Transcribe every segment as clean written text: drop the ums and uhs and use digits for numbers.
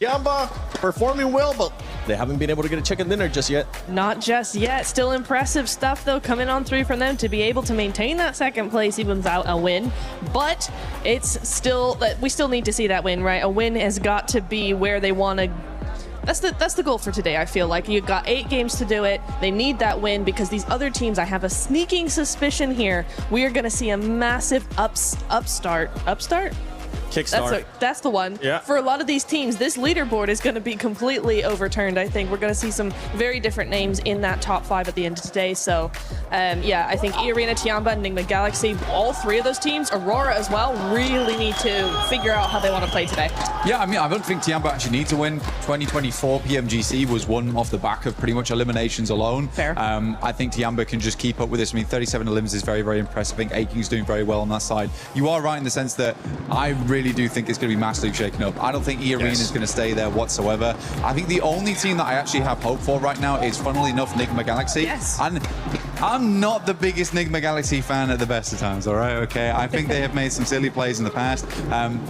Tiamba performing well, but they haven't been able to get a chicken dinner just yet. Not just yet. Still impressive stuff, though, coming on through from them to be able to maintain that second place even without a win. But it's still, we still need to see that win, right? A win has got to be where they want to. That's the goal for today, I feel like. You've got 8 games to do it. They need that win because these other teams, I have a sneaking suspicion here, we are going to see a massive upstart? Kickstart. That's the one. Yeah. For a lot of these teams, this leaderboard is going to be completely overturned, I think. We're going to see some very different names in that top 5 at the end of today. So, yeah, I think E-Arena, Tiamba, Enigma Galaxy, all 3 of those teams, Aurora as well, really need to figure out how they want to play today. Yeah, I mean, I don't think Tiamba actually need to win. 2024 Pmgc was won off the back of pretty much eliminations alone. Fair. I think Tiamba can just keep up with this. I mean, 37 elims is very, very impressive. I think Aking's doing very well on that side. You are right in the sense that I really do think it's going to be Masti shaken up. I don't think E-Arena is going to stay there whatsoever. I think the only team that I actually have hope for right now is, funnily enough, Enigma Galaxy. Yes. And I'm not the biggest Enigma Galaxy fan at the best of times, all right? Okay, I think they have made some silly plays in the past,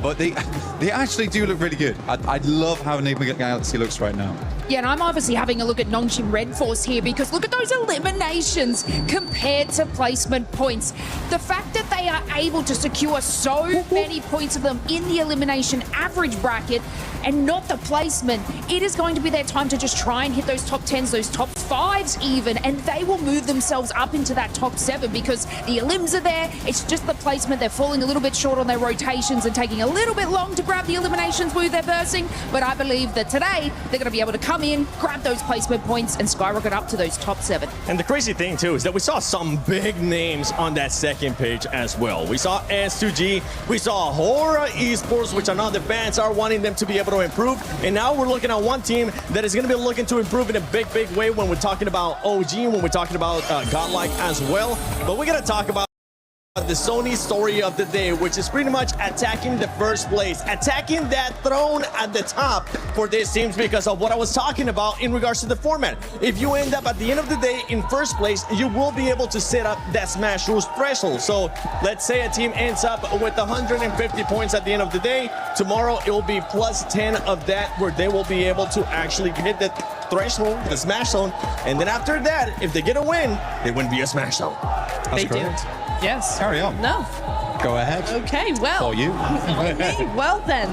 but they actually do look really good. I love how Enigma Galaxy looks right now. Yeah, and I'm obviously having a look at Nongshim Red Force here because look at those eliminations compared to placement points. The fact that they are able to secure so many points of them in the elimination average bracket and not the placement, it is going to be their time to just try and hit those top 10s, those top 5s even, and they will move themselves up into that top 7 because the elims are there. It's just the placement. They're falling a little bit short on their rotations and taking a little bit long to grab the eliminations where they're bursting, but I believe that today they're going to be able to come in, grab those placement points, and skyrocket up to those top 7. And the crazy thing, too, is that we saw some big names on that second page as well. We saw S2G, we saw Hora Esports, which I know the fans are wanting them to be able to improve. And now we're looking at one team that is going to be looking to improve in a big, big way when we're talking about OG, when we're talking about GodLike as well. But we're going to talk about the Sony story of the day, which is pretty much attacking the first place, attacking that throne at the top for these teams because of what I was talking about in regards to the format. If you end up at the end of the day in first place, you will be able to set up that Smash Rules threshold. So let's say a team ends up with 150 points at the end of the day. Tomorrow it will be plus 10 of that where they will be able to actually hit the threshold, the Smash Zone. And then after that, if they get a win, they win via Smash Zone. They do. Yes. Carry on. No. Go ahead. Okay, well. For you. Me? Well then.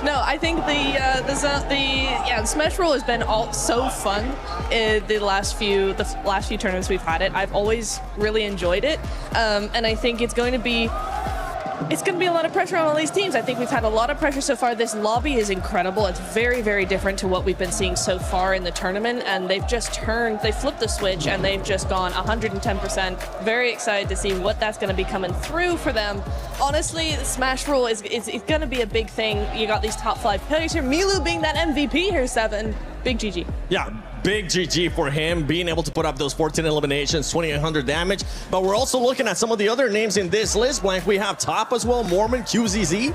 No, I think the Smash Roll has been so fun in the last few tournaments we've had it. I've always really enjoyed it, and I think it's going to be a lot of pressure on all these teams. I think we've had a lot of pressure so far. This lobby is incredible. It's very, very different to what we've been seeing so far in the tournament, and they've just they flipped the switch, and they've just gone 110%. Very excited to see what that's going to be coming through for them. Honestly, the Smash Rule is going to be a big thing. You got these top 5 players here. Milu being that MVP here, 7. Big GG. Yeah. Big GG for him, being able to put up those 14 eliminations, 2,800 damage. But we're also looking at some of the other names in this list. Blank, we have top as well, Mormon, QZZ.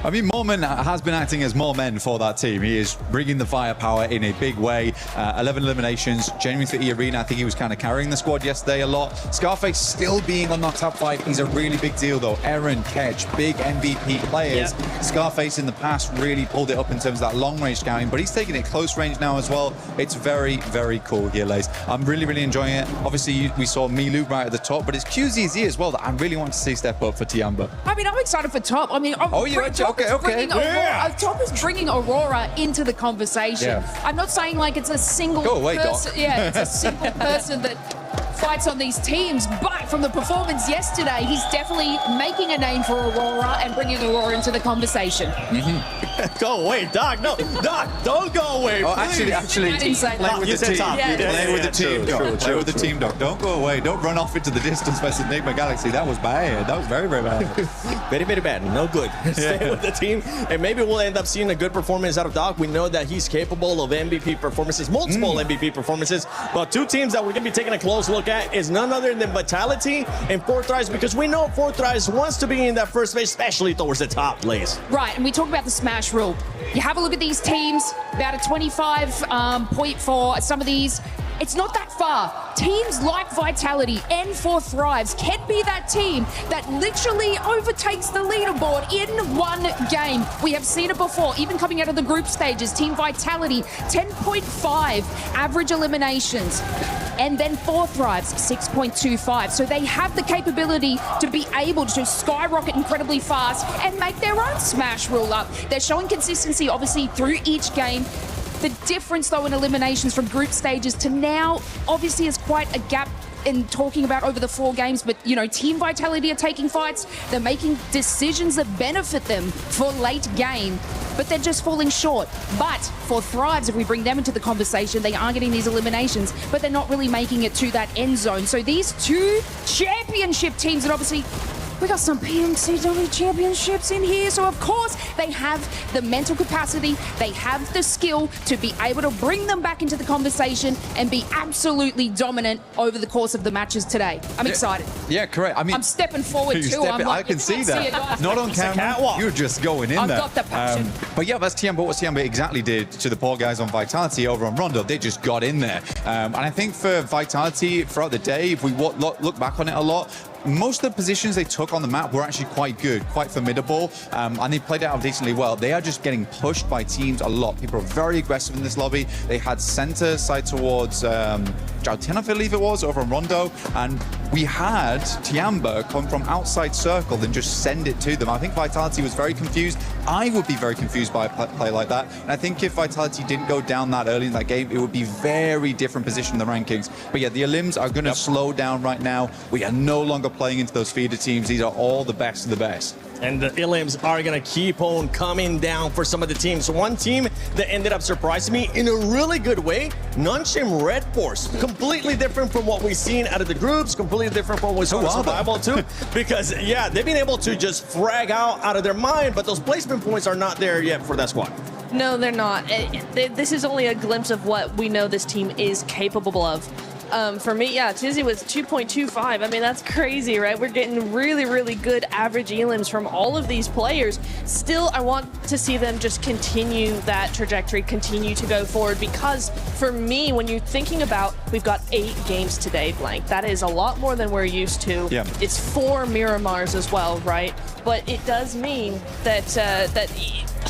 I mean, Mormon has been acting as more men for that team. He is bringing the firepower in a big way. 11 eliminations, genuinely for E-Arena. I think he was kind of carrying the squad yesterday a lot. Scarface still being on that top 5. He's a really big deal, though. Aaron, Ketch, big MVP players. Yeah. Scarface in the past really pulled it up in terms of that long-range scouting, but he's taking it close range now as well. It's very, very cool here, Lace. I'm really, really enjoying it. Obviously, we saw Milu right at the top, but it's QZZ as well that I really want to see step up for Tiamba. I mean, I'm excited for top. I mean, okay. Top is bringing Aurora into the conversation. Yeah. I'm not saying like it's a single person. Doc. Yeah, it's a single person that fights on these teams, but from the performance yesterday, he's definitely making a name for Aurora and bringing Aurora into the conversation. Go away, Doc. No, Doc, don't go away. Oh, actually, play with the team. Play with the team, Doc. Play with the team, Doc. Don't go away. Don't run off into the distance versus Enigma Galaxy. That was bad. That was very, very bad. Very, very bad. No good. Stay with the team, and maybe we'll end up seeing a good performance out of Doc. We know that he's capable of MVP performances, multiple MVP performances, but 2 teams that we're going to be taking a close look at is none other than Vitality and Forthrise, because we know Forthrise wants to be in that first phase, especially towards the top place. Right, and we talk about the Smash Rule. You have a look at these teams, about a 25 point for some of these. it's not that far. Teams like Vitality and For Thrives can be that team that literally overtakes the leaderboard in one game. We have seen it before, even coming out of the group stages. Team Vitality, 10.5 average eliminations. And then For Thrives, 6.25. So they have the capability to be able to skyrocket incredibly fast and make their own smash rule up. They're showing consistency, obviously, through each game. The difference, though, in eliminations from group stages to now, obviously, is quite a gap in talking about over the 4 games. But, you know, Team Vitality are taking fights. They're making decisions that benefit them for late game, but they're just falling short. But For Thrives, if we bring them into the conversation, they are getting these eliminations, but they're not really making it to that end zone. So these 2 championship teams, and obviously, we got some Pmwc championships in here, so of course they have the mental capacity, they have the skill to be able to bring them back into the conversation and be absolutely dominant over the course of the matches today. I'm excited. Yeah, correct. I mean, I'm stepping forward too. I can see that. Not on camera. You're just going in there. I've got the passion. But yeah, that's Tiamba. What Tiamba exactly did to the poor guys on Vitality over on Rondo, they just got in there. And I think for Vitality throughout the day, if we look back on it a lot, most of the positions they took on the map were actually quite good, quite formidable, and they played it out decently well. They are just getting pushed by teams a lot. People are very aggressive in this lobby. They had center side towards Joutin, I believe it was, over on Rondo, and we had Tiamba come from outside circle and just send it to them. I think Vitality was very confused. I would be very confused by a play like that, and I think if Vitality didn't go down that early in that game, it would be very different position in the rankings. But yeah, the Elims are going to slow down right now. We are no longer playing into those feeder teams. These are all the best of the best. And the Elims are going to keep on coming down for some of the teams. One team that ended up surprising me in a really good way, Nunchim Red Force. Completely different from what we've seen out of the groups, completely different from what we saw in Survival too. Because, yeah, they've been able to just frag out of their mind, but those placement points are not there yet for that squad. No, they're not. This is only a glimpse of what we know this team is capable of. For me, yeah, Tizzy was 2.25. I mean, that's crazy, right? We're getting really, really good average elims from all of these players. Still, I want to see them just continue that trajectory, continue to go forward, because for me, when you're thinking about, we've got 8 games today, Blank. That is a lot more than we're used to. Yeah. It's 4 Miramars as well, right? But it does mean that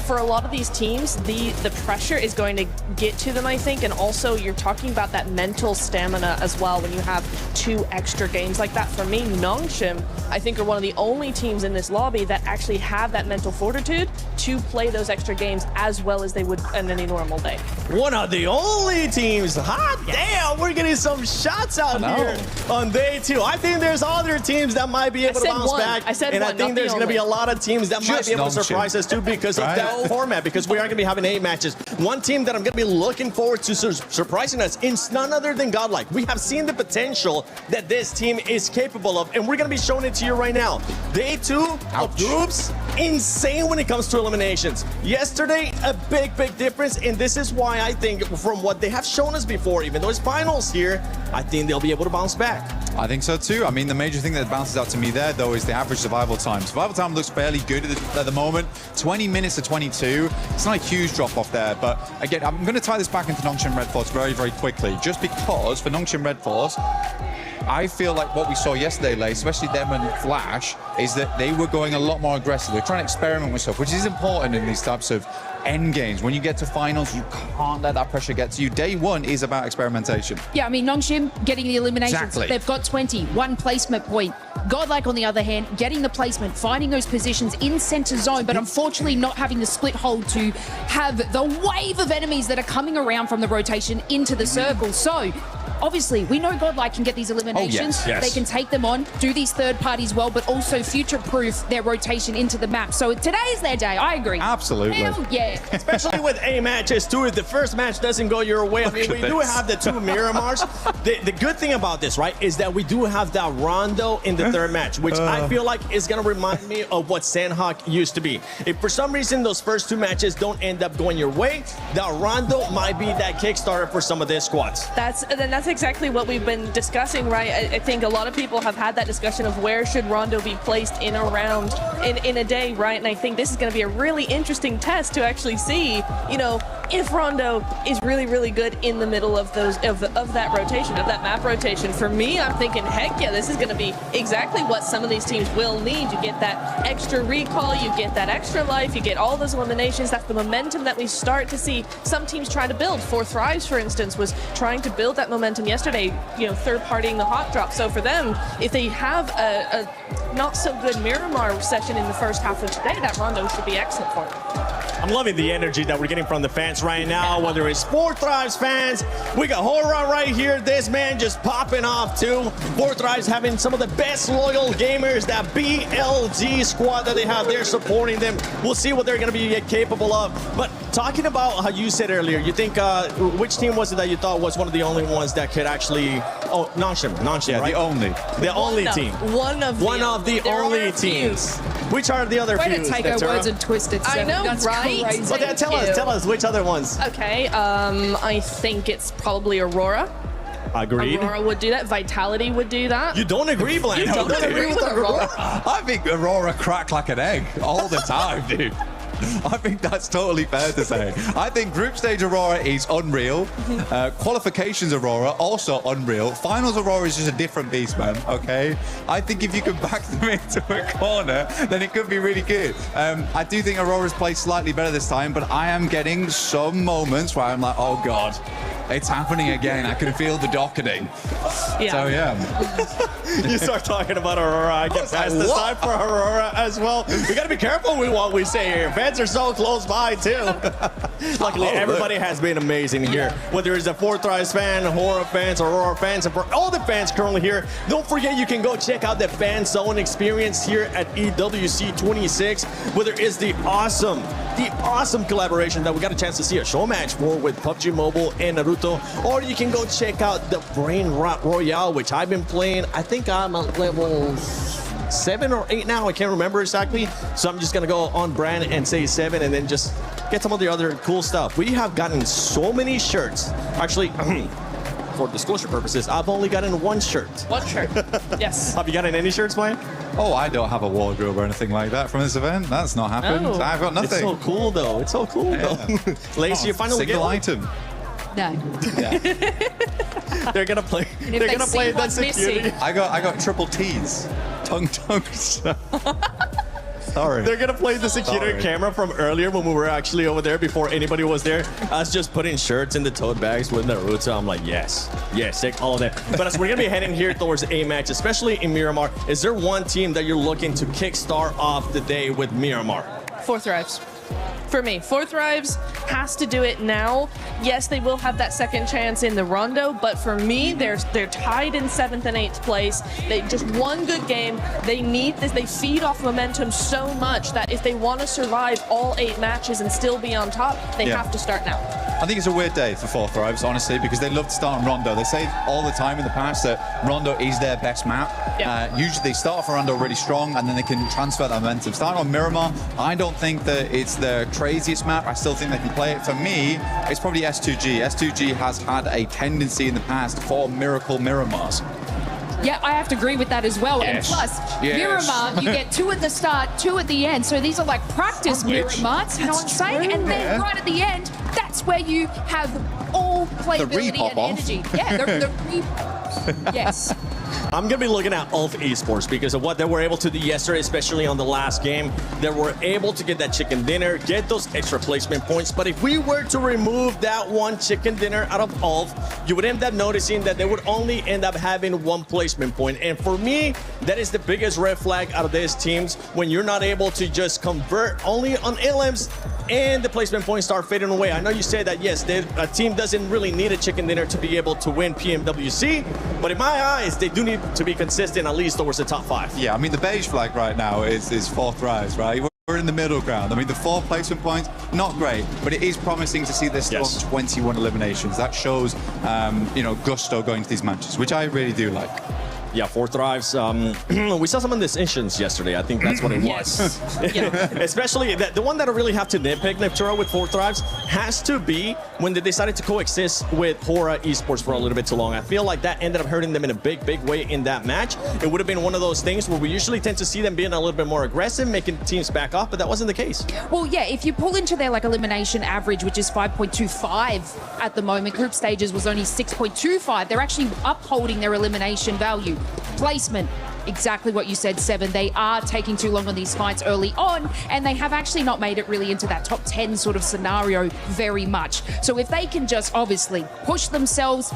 for a lot of these teams, the pressure is going to get to them, I think, and also you're talking about that mental stamina as well when you have 2 extra games like that. For me, Nongshim, I think, are one of the only teams in this lobby that actually have that mental fortitude to play those extra games as well as they would in any normal day. One of the only teams. Hot damn, we're getting some shots out here on day 2. I think there's other teams that might be able to bounce back. I said and one, I think there's going to be a lot of teams that might be able to surprise us too because of that format, because we are going to be having 8 matches. One team that I'm going to be looking forward to surprising us is none other than GodLike. We have seen the potential that this team is capable of, and we're going to be showing it to you right now. Day 2 of groups, insane when it comes to eliminations. Yesterday, a big difference, and this is why I think from what they have shown us before, even though it's finals here, I think they'll be able to bounce back. I think so too. I mean, the major thing that bounces out to me there, though, is the average survival time. Survival time looks fairly good at the moment. 20 minutes to 22. It's not a huge drop off there, but again, I'm going to tie this back into Nongshim Red Force very quickly, just because for Nongshim Red Force, I feel like what we saw yesterday, Lay, especially them and Flash, is that they were going a lot more aggressive. They're trying to experiment with stuff, which is important in these types of end games. When you get to finals, you can't let that pressure get to you. Day 1 is about experimentation. Yeah, I mean, Nongshim getting the eliminations. Exactly. They've got 20, 1 placement point. GodLike, on the other hand, getting the placement, finding those positions in center zone, but unfortunately not having the split hold to have the wave of enemies that are coming around from the rotation into the circle. So, obviously, we know GodLike can get these eliminations. Oh, yes. They can take them on, do these third parties well, but also future-proof their rotation into the map. So today is their day. I agree. Absolutely. Hell yeah. Especially with 8 matches too. If the first match doesn't go your way, I mean, we do have the 2 Miramars. The good thing about this, right, is that we do have that Rondo in the 3rd match, which I feel like is going to remind me of what Sandhawk used to be. If for some reason those first 2 matches don't end up going your way, that Rondo might be that Kickstarter for some of their squads. That's that's exactly what we've been discussing, right? I think a lot of people have had that discussion of where should Rondo be placed in a round, in a day, right? And I think this is going to be a really interesting test to actually see, you know, if Rondo is really, really good in the middle of those of that rotation, of that map rotation. For me, I'm thinking, heck yeah, this is going to be exactly what some of these teams will need. You get that extra recall, you get that extra life, you get all those eliminations. That's the momentum that we start to see some teams try to build. For Thrives, for instance, was trying to build that momentum yesterday, you know, third-partying the hot drop. So for them, if they have a not so good Miramar session in the first half of today, that Rondo should be excellent for them. I'm loving the energy that we're getting from the fans right now, whether it's Four Thrives fans. We got Hora right here. This man just popping off too. Four Thrives having some of the best loyal gamers, that BLG squad that they have there supporting them. We'll see what they're going to be capable of. But talking about how you said earlier, you think, which team was it that you thought was one of the only ones that could actually, oh, Nonshim, yeah, right? The only team. One of the only teams. Which are the other Way few? to take our words and twist it. I know, That's right? crazy. Well, then tell us which other ones. Okay, I think it's probably Aurora. Agreed. Aurora would do that. Vitality would do that. You don't agree, Blank? You don't agree with Aurora? I think Aurora crack like an egg all the time, dude. I think that's totally fair to say. I think group stage Aurora is unreal. Qualifications Aurora, also unreal. Finals Aurora is just a different beast, man, okay? I think if you can back them into a corner, then it could be really good. I do think Aurora's played slightly better this time, but I am getting some moments where I'm like, oh God, it's happening again. I can feel the docketing. Yeah. So, yeah. You start talking about Aurora, I get past the side for Aurora as well. We gotta be careful with what we say here. Fans are so close by too. Luckily, everybody has been amazing here. Whether it's a Four Thrives fan, Horror fans, Aurora fans, and for all the fans currently here, don't forget you can go check out the fan zone experience here at EWC 26. Whether it's the awesome collaboration that we got a chance to see a show match for with PUBG Mobile and Naruto, or you can go check out the Brain Rot Royale, which I've been playing. I think I'm at level 7 or 8 now. I can't remember exactly. So I'm just going to go on brand and say 7 and then just get some of the other cool stuff. We have gotten so many shirts. Actually, for disclosure purposes, I've only gotten one shirt. One shirt. Yes. Have you gotten any shirts, Mike? Oh, I don't have a wardrobe or anything like that from this event. That's not happened. Oh. I've got nothing. It's so cool, though. It's so cool, though. Lacey, you finally get Single one. item. No. They're gonna play. They're gonna play that security. I got triple T's. Tongue. Sorry. They're gonna play the security camera from earlier when we were actually over there before anybody was there. I was just putting shirts in the tote bags with Naruto. I'm like, yes, take all of that. But as we're gonna be heading here towards a match, especially in Miramar, is there one team that you're looking to kickstart off the day with Miramar? Four Thrives. For me, Four Thrives has to do it now. Yes, they will have that second chance in the Rondo, but for me, they're tied in 7th and 8th place. They just one good game. They need this. They feed off momentum so much that if they want to survive all 8 matches and still be on top, they have to start now. I think it's a weird day for Four Thrives, honestly, because they love to start on Rondo. They say all the time in the past that Rondo is their best map. Yeah. Usually they start off on Rondo really strong and then they can transfer that momentum. Starting on Miramar, I don't think that it's the craziest map. I still think they can play it. For me, it's probably S2G. S2G has had a tendency in the past for miracle Miramars. Yeah, I have to agree with that as well. Yes. And plus, Yes. Miramar, you get 2 at the start, 2 at the end. So these are like practice Miramars, you know what I'm saying? And then right at the end, that's where you have all playability repop and off. energy. Yeah, the repop. Yes. I'm going to be looking at Ulf Esports because of what they were able to do yesterday, especially on the last game. They were able to get that chicken dinner, get those extra placement points. But if we were to remove that one chicken dinner out of Ulf, you would end up noticing that they would only end up having 1 placement point. And for me, that is the biggest red flag out of these teams when you're not able to just convert only on elims and the placement points start fading away. I know you say that, yes, a team doesn't really need a chicken dinner to be able to win PMWC, but in my eyes, they do need to be consistent at least towards the top 5. Yeah, I mean, the beige flag right now is Four Thrives, right? We're in the middle ground. I mean, the 4 placement points, not great, but it is promising to see this still on 21 eliminations. That shows, you know, gusto going to these matches, which I really do like. Yeah, 4 thrives. We saw some of this instance yesterday. I think that's what it was. Yeah. Especially the one that I really have to nitpick Nepturo with 4 thrives has to be when they decided to coexist with Hora Esports for a little bit too long. I feel like that ended up hurting them in a big way in that match. It would have been one of those things where we usually tend to see them being a little bit more aggressive, making teams back off, but that wasn't the case. Well, yeah, if you pull into their like elimination average, which is 5.25 at the moment, group stages was only 6.25. They're actually upholding their elimination value. Placement, exactly what you said, Seven. They are taking too long on these fights early on, and they have actually not made it really into that top 10 sort of scenario very much. So if they can just obviously push themselves,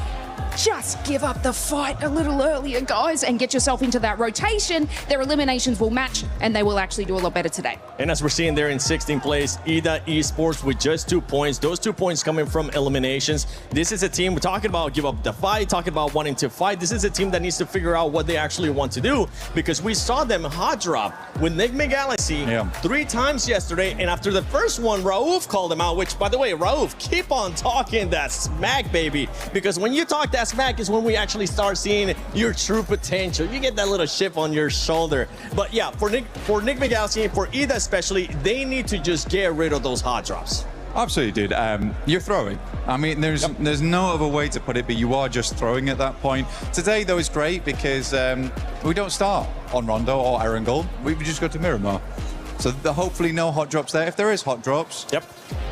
just give up the fight a little earlier, guys, and get yourself into that rotation, their eliminations will match, and they will actually do a lot better today. And as we're seeing there in 16th place, EDA Esports with just 2 points. Those 2 points coming from eliminations. This is a team we're talking about give up the fight, talking about wanting to fight. This is a team that needs to figure out what they actually want to do, because we saw them hot drop with Enigma Galaxy 3 times yesterday, and after the first one, Rauf called him out, which, by the way, Rauf, keep on talking that smack, baby, because when you talk that smack is when we actually start seeing your true potential. You get that little chip on your shoulder. But yeah, for Enigma Galaxy, for EDA especially, they need to just get rid of those hot drops. Absolutely, dude. You're throwing. I mean, there's no other way to put it, but you are just throwing at that point. Today, though, is great because we don't start on Rondo or Erangel. We just go to Miramar. So hopefully no hot drops there. If there is hot drops,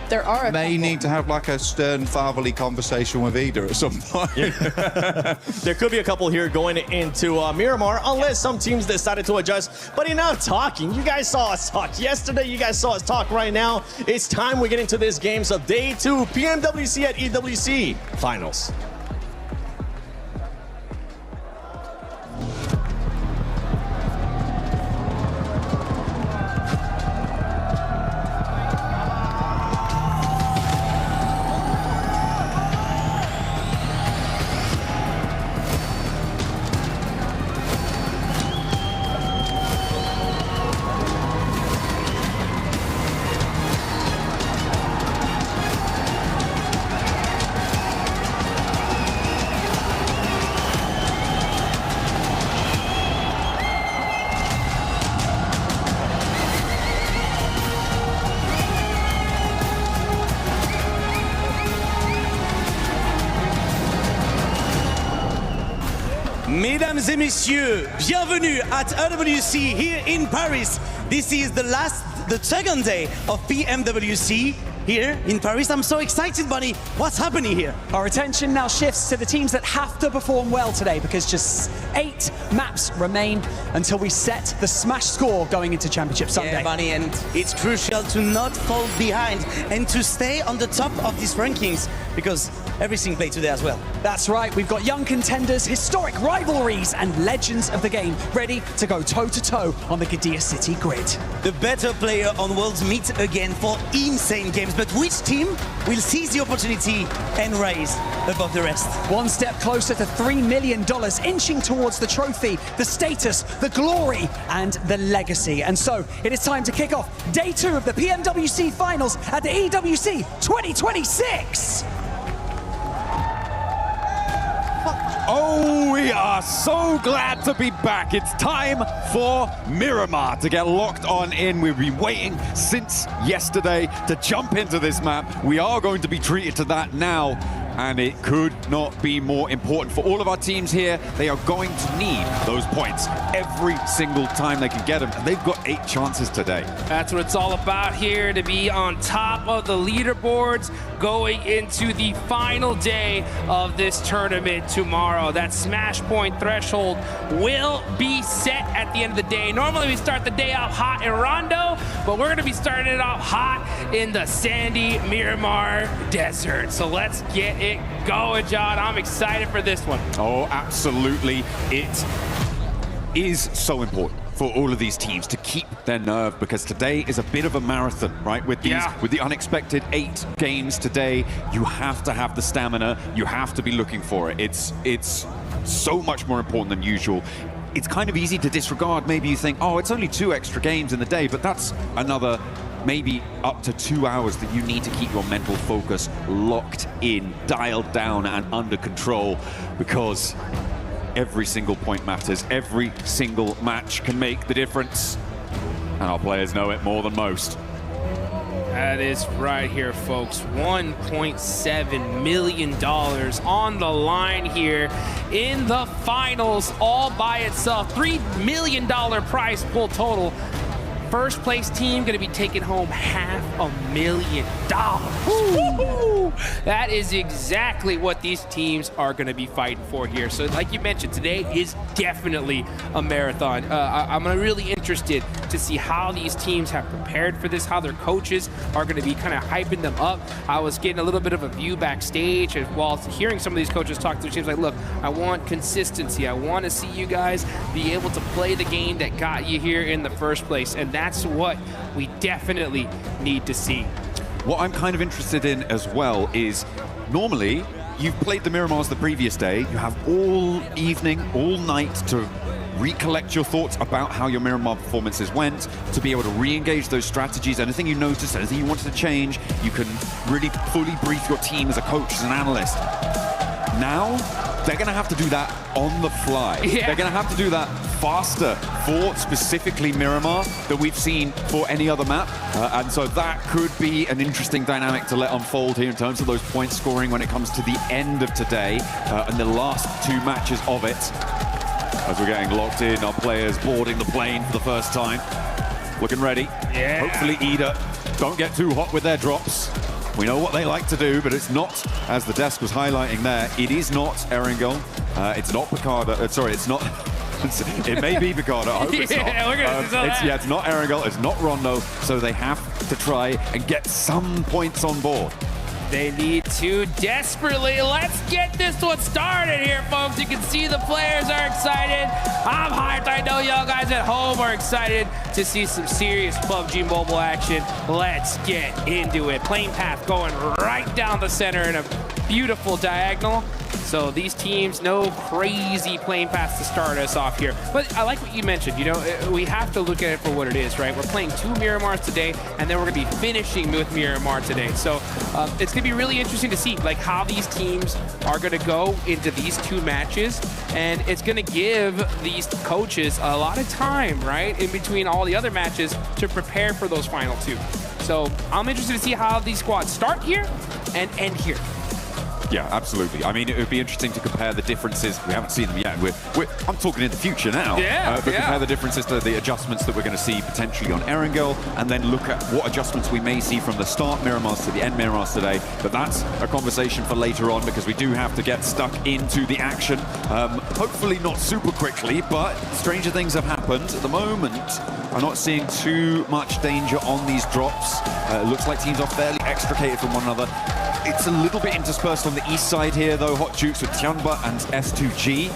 There are a may need to have like a stern fatherly conversation with Ida at some point. There could be a couple here going into Miramar, unless some teams decided to adjust. But enough talking. You guys saw us talk yesterday. You guys saw us talk right now. It's time we get into this games of day 2, Pmwc at EWC Finals. Mesdames et messieurs, bienvenue at EWC here in Paris. This is the second day of Pmwc here in Paris. I'm so excited, buddy. What's happening here? Our attention now shifts to the teams that have to perform well today, because just 8 maps remain until we set the smash score going into Championship Sunday. Yeah, buddy, and it's crucial to not fall behind and to stay on the top of these rankings, because everything played today as well. That's right, we've got young contenders, historic rivalries, and legends of the game ready to go toe-to-toe on the Gadia City grid. The better player on Worlds meet again for insane games, but which team will seize the opportunity and rise above the rest? One step closer to $3 million, inching towards the trophy, the status, the glory, and the legacy. And so, it is time to kick off day 2 of the Pmwc Finals at the EWC 2026! Oh, we are so glad to be back. It's time for Miramar to get locked on in. We've been waiting since yesterday to jump into this map. We are going to be treated to that now, and it could not be more important for all of our teams here. They are going to need those points every single time they can get them, and they've got 8 chances today. That's what it's all about here, to be on top of the leaderboards going into the final day of this tournament tomorrow. That smash point threshold will be set at the end of the day. Normally we start the day out hot in Rondo, but we're going to be starting it out hot in the sandy Miramar Desert. So let's get it going, John. I'm excited for this one. Oh, absolutely. It is so important for all of these teams to keep their nerve, because today is a bit of a marathon, right? With these, with the unexpected 8 games today, you have to have the stamina. You have to be looking for it. It's so much more important than usual. It's kind of easy to disregard. Maybe you think, oh, it's only 2 extra games in the day, but that's another maybe up to 2 hours that you need to keep your mental focus locked in, dialed down, and under control, because every single point matters. Every single match can make the difference. And our players know it more than most. That is right here, folks. $1.7 million on the line here in the finals all by itself. $3 million prize pool total. First place team going to be taking home $500,000. Woo-hoo! That is exactly what these teams are going to be fighting for here. So like you mentioned, today is definitely a marathon. I'm really interested to see how these teams have prepared for this, how their coaches are going to be kind of hyping them up. I was getting a little bit of a view backstage and while hearing some of these coaches talk to their teams, like, look, I want consistency. I want to see you guys be able to play the game that got you here in the first place. And that's what we definitely need to see. What I'm kind of interested in as well is normally you've played the Miramars the previous day. You have all evening, all night to recollect your thoughts about how your Miramar performances went, to be able to re-engage those strategies. Anything you noticed, anything you wanted to change, you can really fully brief your team as a coach, as an analyst. Now, they're going to have to do that on the fly. Yeah. They're going to have to do that faster for specifically Miramar than we've seen for any other map. And so that could be an interesting dynamic to let unfold here in terms of those point scoring when it comes to the end of today and the last two matches of it. As we're getting locked in, our players boarding the plane for the first time. Looking ready. Yeah. Hopefully Ida don't get too hot with their drops. We know what they like to do, but it's not, as the desk was highlighting there, it is not Erangel. It's not Picardo. Sorry, it's not. It may be Picardo. I hope it's not. It's not Erangel. It's not Rondo. So they have to try and get some points on board. They need to desperately. Let's get this one started here, folks. You can see the players are excited. I'm hyped. I know y'all guys at home are excited to see some serious PUBG Mobile action. Let's get into it. Plane path going right down the center in a beautiful diagonal. So these teams, no crazy plane paths to start us off here. But I like what you mentioned, you know, we have to look at it for what it is, right? We're playing 2 Miramars today, and then we're gonna be finishing with Miramar today. So it's gonna be really interesting to see like how these teams are gonna go into these 2 matches. And it's gonna give these coaches a lot of time, right? In between all the other matches to prepare for those final 2. So I'm interested to see how these squads start here and end here. Yeah, absolutely. I mean, it would be interesting to compare the differences. We haven't seen them yet. I'm talking in the future now. But compare the differences to the adjustments that we're going to see potentially on Erangel, and then look at what adjustments we may see from the start Miramars to the end Miramars today. But that's a conversation for later on, because we do have to get stuck into the action. Hopefully not super quickly, but stranger things have happened. At the moment, I'm not seeing too much danger on these drops. It looks like teams are fairly extricated from one another. It's a little bit interspersed on the east side here, though. Hot Jukes with Tianba and S2G.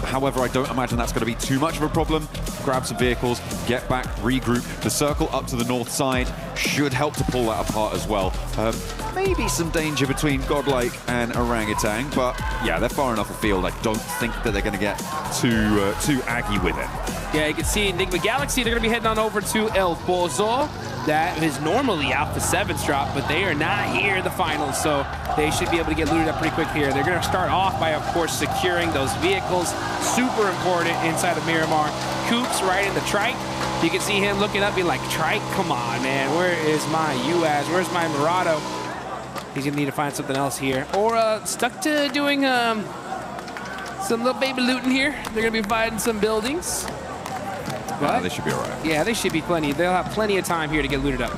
However, I don't imagine that's going to be too much of a problem. Grab some vehicles, get back, regroup. The circle up to the north side should help to pull that apart as well. Maybe some danger between GodLike and Orangutan, but yeah, they're far enough afield. I don't think that they're going to get too aggy with it. Yeah, you can see Enigma Galaxy, they're going to be heading on over to El Pozo. That is normally Alpha 7's drop, but they are not here in the finals, so they should be able to get looted up pretty quick here. They're going to start off by, of course, securing those vehicles. Super important inside of Miramar. Coops right in the trike. You can see him looking up, being like, trike, come on, man. Where is my UAS? Where's my Murado? He's going to need to find something else here. Or stuck to doing some little baby looting here. They're going to be fighting some buildings. But they should be all right. Yeah, they should be plenty. They'll have plenty of time here to get looted up.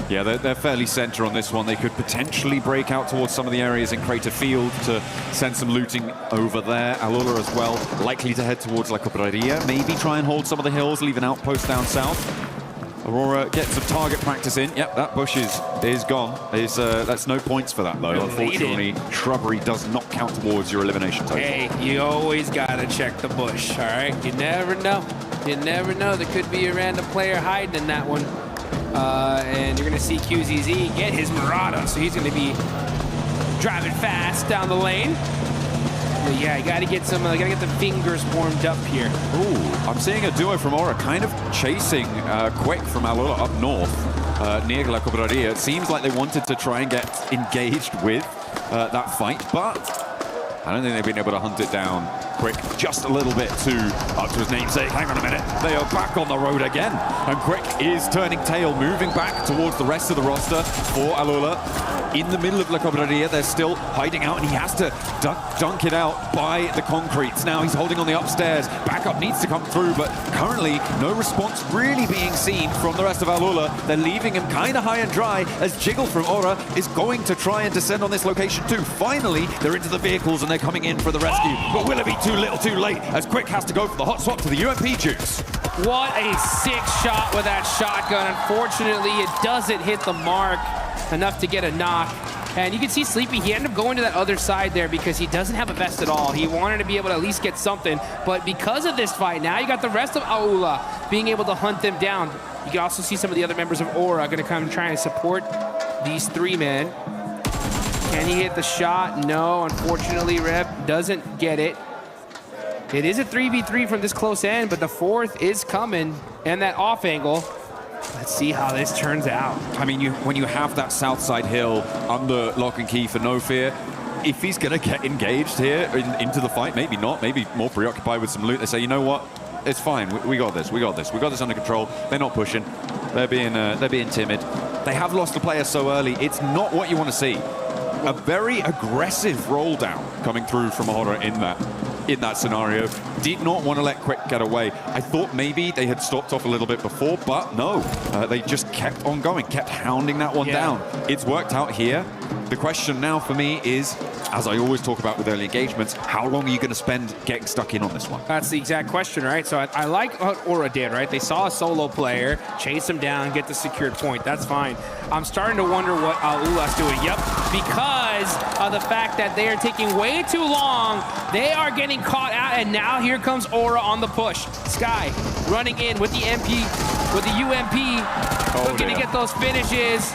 Yeah, they're fairly center on this one. They could potentially break out towards some of the areas in Crater Field to send some looting over there. Alula as well, likely to head towards La Cobraria. Maybe try and hold some of the hills, leave an outpost down south. Aurora gets some target practice in. Yep, that bush is gone. That's no points for that, though. Unfortunately, shrubbery does not count towards your elimination total. Hey, you always gotta check the bush, all right? You never know. You never know. There could be a random player hiding in that one. And you're gonna see QZZ get his Murado, so he's gonna be driving fast down the lane. But yeah, you gotta get some, gotta get the fingers warmed up here. Ooh, I'm seeing a duo from Aura kind of chasing Quick from Alula up north near La Cobraria. It seems like they wanted to try and get engaged with that fight, but I don't think they've been able to hunt it down. Quick, just a little bit too up to his namesake. Hang on a minute. They are back on the road again. And Quick is turning tail, moving back towards the rest of the roster for Alula. In the middle of La Cobreria, they're still hiding out, and he has to dunk it out by the concretes. Now he's holding on the upstairs. Backup needs to come through, but currently no response really being seen from the rest of Alula. They're leaving him kind of high and dry as Jiggle from Aura is going to try and descend on this location too. Finally, they're into the vehicles and they're coming in for the rescue. But will it be too little too late as Quick has to go for the hot swap to the UMP juice? What a sick shot with that shotgun. Unfortunately, it doesn't hit the mark enough to get a knock. And you can see Sleepy, he ended up going to that other side there because he doesn't have a vest at all. He wanted to be able to at least get something. But because of this fight, now you got the rest of Aula being able to hunt them down. You can also see some of the other members of Aura going to come try and support these three men. Can he hit the shot? No, unfortunately, Rep doesn't get it. It is a 3v3 from this close end, but the fourth is coming, and that off angle. Let's see how this turns out. I mean, when you have that south side hill under lock and key for No Fear, if he's going to get engaged here into the fight, maybe not, maybe more preoccupied with some loot, they say, you know what, it's fine, we got this, we got this under control. They're not pushing, they're being timid. They have lost the player so early, it's not what you want to see. A very aggressive roll down coming through from Ahura in that scenario. Did not want to let Quick get away. I thought maybe they had stopped off a little bit before, but no. They just kept on going, kept hounding that one down. It's worked out here. The question now for me is, as I always talk about with early engagements, how long are you going to spend getting stuck in on this one? That's the exact question, right? So I like what Aura did, right? They saw a solo player, chase him down, get the secured point. That's fine. I'm starting to wonder what Aula's doing. Yep, because of the fact that they are taking way too long. They are getting caught out, and now here comes Aura on the push. Sky running in with the UMP, looking to get those finishes,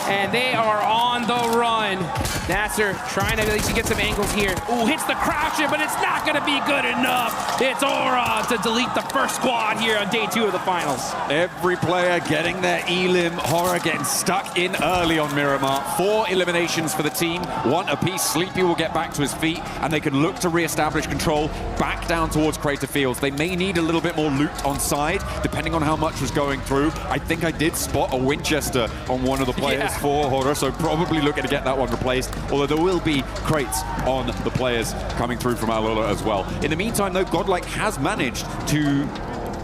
and they are on the run. Nasser trying to at least get some angles here. Ooh, hits the croucher, but it's not going to be good enough. It's Aura to delete the first squad here on day 2 of the finals. Every player getting their elim. Horror getting stuck in early on Miramar. 4 eliminations for the team, 1 apiece. Sleepy will get back to his feet, and they can look to re-establish control back down towards Crater Fields. They may need a little bit more loot on side, depending on how much was going through. I think I did spot a Winchester on one of the players for Horror, so probably looking to get that one replaced. Although there will be crates on the players coming through from Alula as well. In the meantime, though, GodLike has managed to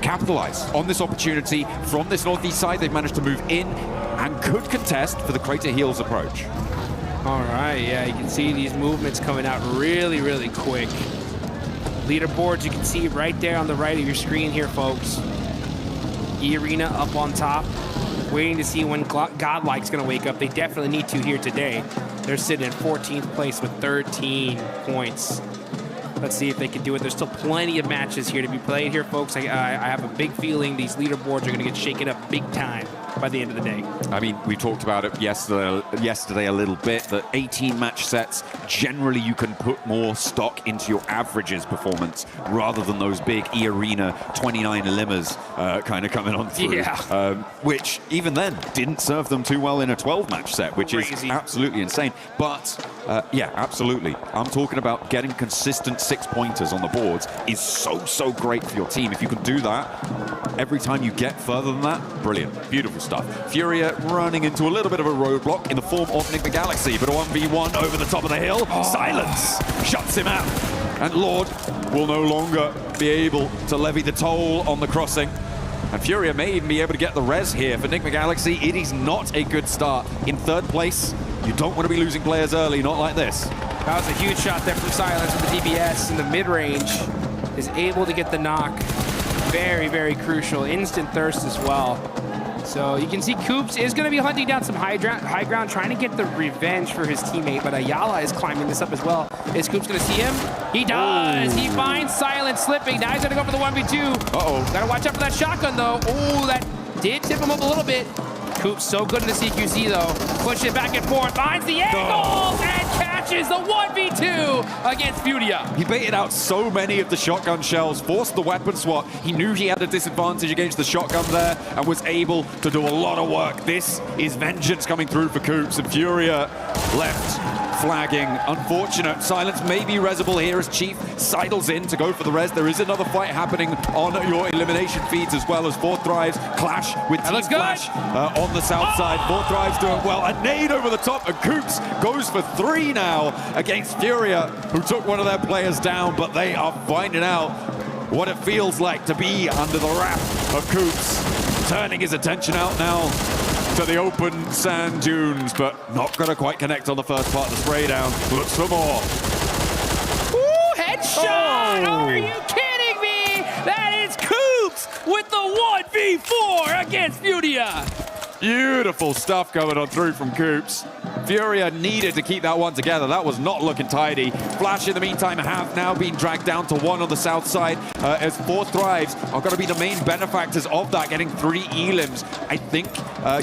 capitalize on this opportunity from this northeast side. They've managed to move in and could contest for the Crater Hills approach. All right, yeah, you can see these movements coming out really, really quick. Leaderboards you can see right there on the right of your screen here, folks. E-Arena up on top, waiting to see when GodLike's going to wake up. They definitely need to here today. They're sitting in 14th place with 13 points. Let's see if they can do it. There's still plenty of matches here to be played here, folks. I have a big feeling these leaderboards are going to get shaken up big time by the end of the day. I mean, we talked about it yesterday a little bit, that 18 match sets, generally you can put more stock into your averages performance rather than those big E-Arena 29 limmers kind of coming on through. Yeah. Which, even then, didn't serve them too well in a 12-match set, which is absolutely insane. But, yeah, absolutely. I'm talking about getting consistent 6-pointers on the boards is so great for your team. If you can do that, every time you get further than that, brilliant. Beautiful stuff. Furia running into a little bit of a roadblock in the form of Enigma Galaxy, but a 1v1 over the top of the hill. Silence shuts him out. And Lord will no longer be able to levy the toll on the crossing. And Furia may even be able to get the res here for Enigma Galaxy. It is not a good start. In 3rd place, you don't want to be losing players early, not like this. That was a huge shot there from Silence with the DBS in the mid-range. Is able to get the knock. Very crucial. Instant thirst as well. So you can see Coops is going to be hunting down some high ground, trying to get the revenge for his teammate, but Ayala is climbing this up as well. Is Coops going to see him? He does! Ooh. He finds Silence slipping. Now he's going to go for the 1v2. Uh-oh. Got to watch out for that shotgun, though. Oh, that did tip him up a little bit. Coops so good in the CQC, though. Push it back and forth. Finds the angles and catches clutches the 1v2 against Furia. He baited out so many of the shotgun shells, forced the weapon swap. He knew he had a disadvantage against the shotgun there and was able to do a lot of work. This is vengeance coming through for Coops, and Furia left flagging. Unfortunate. Silence may be resible here as Chief sidles in to go for the res. There is another fight happening on your elimination feeds as well as Fourth Thrives clash with Team Flash on the south side. Fourth Thrives doing well. A nade over the top, and Coops goes for 3 now against Furia, who took one of their players down, but they are finding out what it feels like to be under the wrath of Coops. Turning his attention out now to the open sand dunes, but not going to quite connect on the first part of the spray down. Looks for more. Ooh, headshot! Oh. Are you kidding me? That is Coops with the 1v4 against Furia. Beautiful stuff coming on through from Coops. Furia needed to keep that one together. That was not looking tidy. Flash, in the meantime, have now been dragged down to 1 on the south side as Fourth Thrives are going to be the main benefactors of that, getting 3 elims. I think,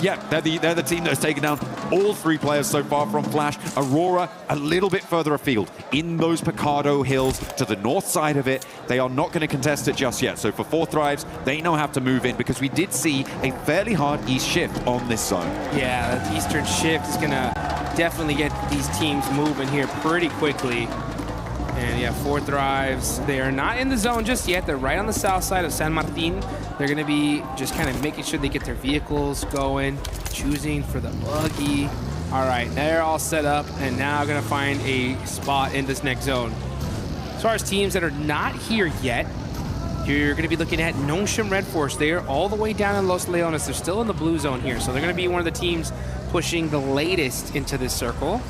yeah, they're the team that has taken down all 3 players so far from Flash. Aurora a little bit further afield in those Picado Hills to the north side of it. They are not going to contest it just yet. So for Fourth Thrives, they now have to move in because we did see a fairly hard east shift on this zone. Yeah, that eastern shift is going to definitely get these teams moving here pretty quickly. And yeah, Fourth Thrives, they are not in the zone just yet. They're right on the south side of San Martin. They're going to be just kind of making sure they get their vehicles going, choosing for the buggy. All right, they're all set up, and now going to find a spot in this next zone. As far as teams that are not here yet, you're going to be looking at Nongshim Red Force. They are all the way down in Los Leones. They're still in the blue zone here, so they're going to be one of the teams pushing the latest into this circle.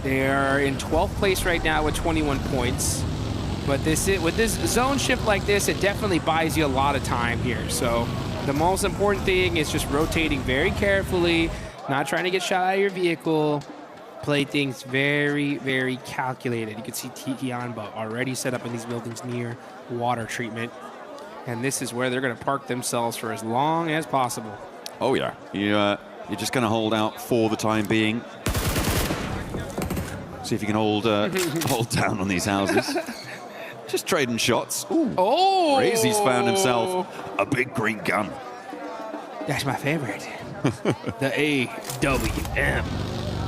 They are in 12th place right now with 21 points. But with this zone shift like this, it definitely buys you a lot of time here. So the most important thing is just rotating very carefully, not trying to get shot out of your vehicle. Play things very, very calculated. You can see Tianba already set up in these buildings near water treatment. And this is where they're going to park themselves for as long as possible. Oh, yeah. You're just going to hold out for the time being. See if you can hold down on these houses. Just trading shots. Ooh. Oh! Crazy's found himself a big green gun. That's my favorite. The AWM.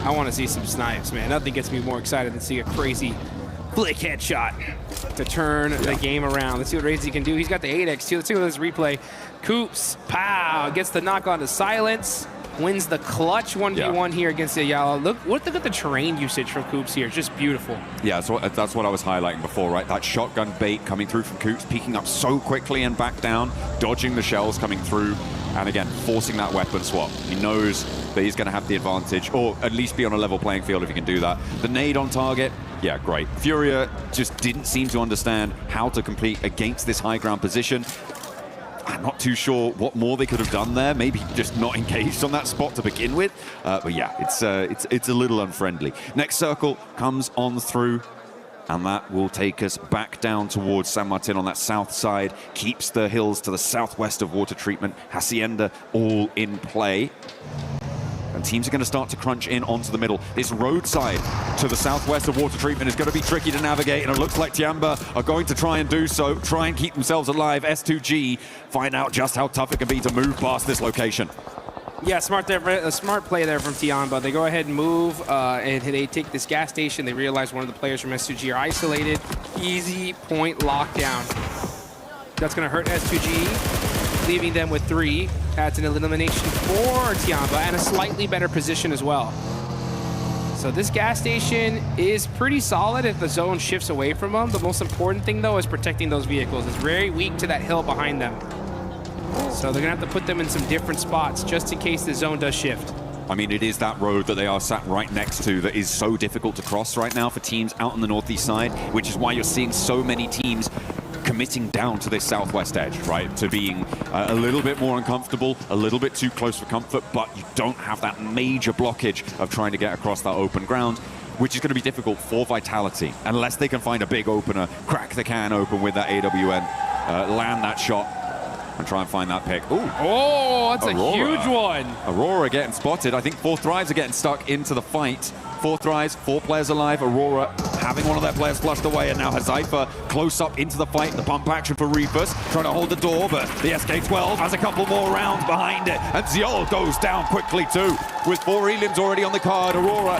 I want to see some snipes, man. Nothing gets me more excited than see a crazy flick headshot to turn the game around. Let's see what Razy can do. He's got the 8x too. Let's see what this replay. Coops, pow, gets the knock on to Silence. Wins the clutch 1v1 here against Ayala. Look at the terrain usage from Coops here. Just beautiful. Yeah, that's what I was highlighting before, right? That shotgun bait coming through from Coops, peeking up so quickly and back down, dodging the shells coming through, and again, forcing that weapon swap. He knows that he's going to have the advantage, or at least be on a level playing field if he can do that. The nade on target, yeah, great. Furia just didn't seem to understand how to complete against this high ground position. I'm not too sure what more they could have done there. Maybe just not engaged on that spot to begin with. But yeah, it's a little unfriendly. Next circle comes on through, and that will take us back down towards San Martin on that south side. Keeps the hills to the southwest of water treatment. Hacienda all in play. And teams are going to start to crunch in onto the middle. This roadside to the southwest of water treatment is going to be tricky to navigate, and it looks like Tiamba are going to try and do so, try and keep themselves alive. S2G find out just how tough it can be to move past this location. Yeah, a smart play there from Tianba. They go ahead and move, and they take this gas station. They realize one of the players from S2G are isolated. Easy point lockdown. That's going to hurt S2G, leaving them with 3. That's an elimination for Tianba and a slightly better position as well. So this gas station is pretty solid if the zone shifts away from them. The most important thing, though, is protecting those vehicles. It's very weak to that hill behind them. So they're going to have to put them in some different spots just in case the zone does shift. I mean, it is that road that they are sat right next to that is so difficult to cross right now for teams out on the northeast side, which is why you're seeing so many teams committing down to this southwest edge, right? To being a little bit more uncomfortable, a little bit too close for comfort, but you don't have that major blockage of trying to get across that open ground, which is going to be difficult for Vitality, unless they can find a big opener, crack the can open with that AWN, land that shot, and try and find that pick. Ooh. Oh, that's Aurora. a huge one. Aurora getting spotted. I think 4 Thrives are getting stuck into the fight. 4 Thrives, 4 players alive. Aurora having one of their players flushed away, and now Hazaifa close up into the fight. The pump action for Reefus, trying to hold the door, but the SK-12 has a couple more rounds behind it. And Ziol goes down quickly too, with 4 elims already on the card. Aurora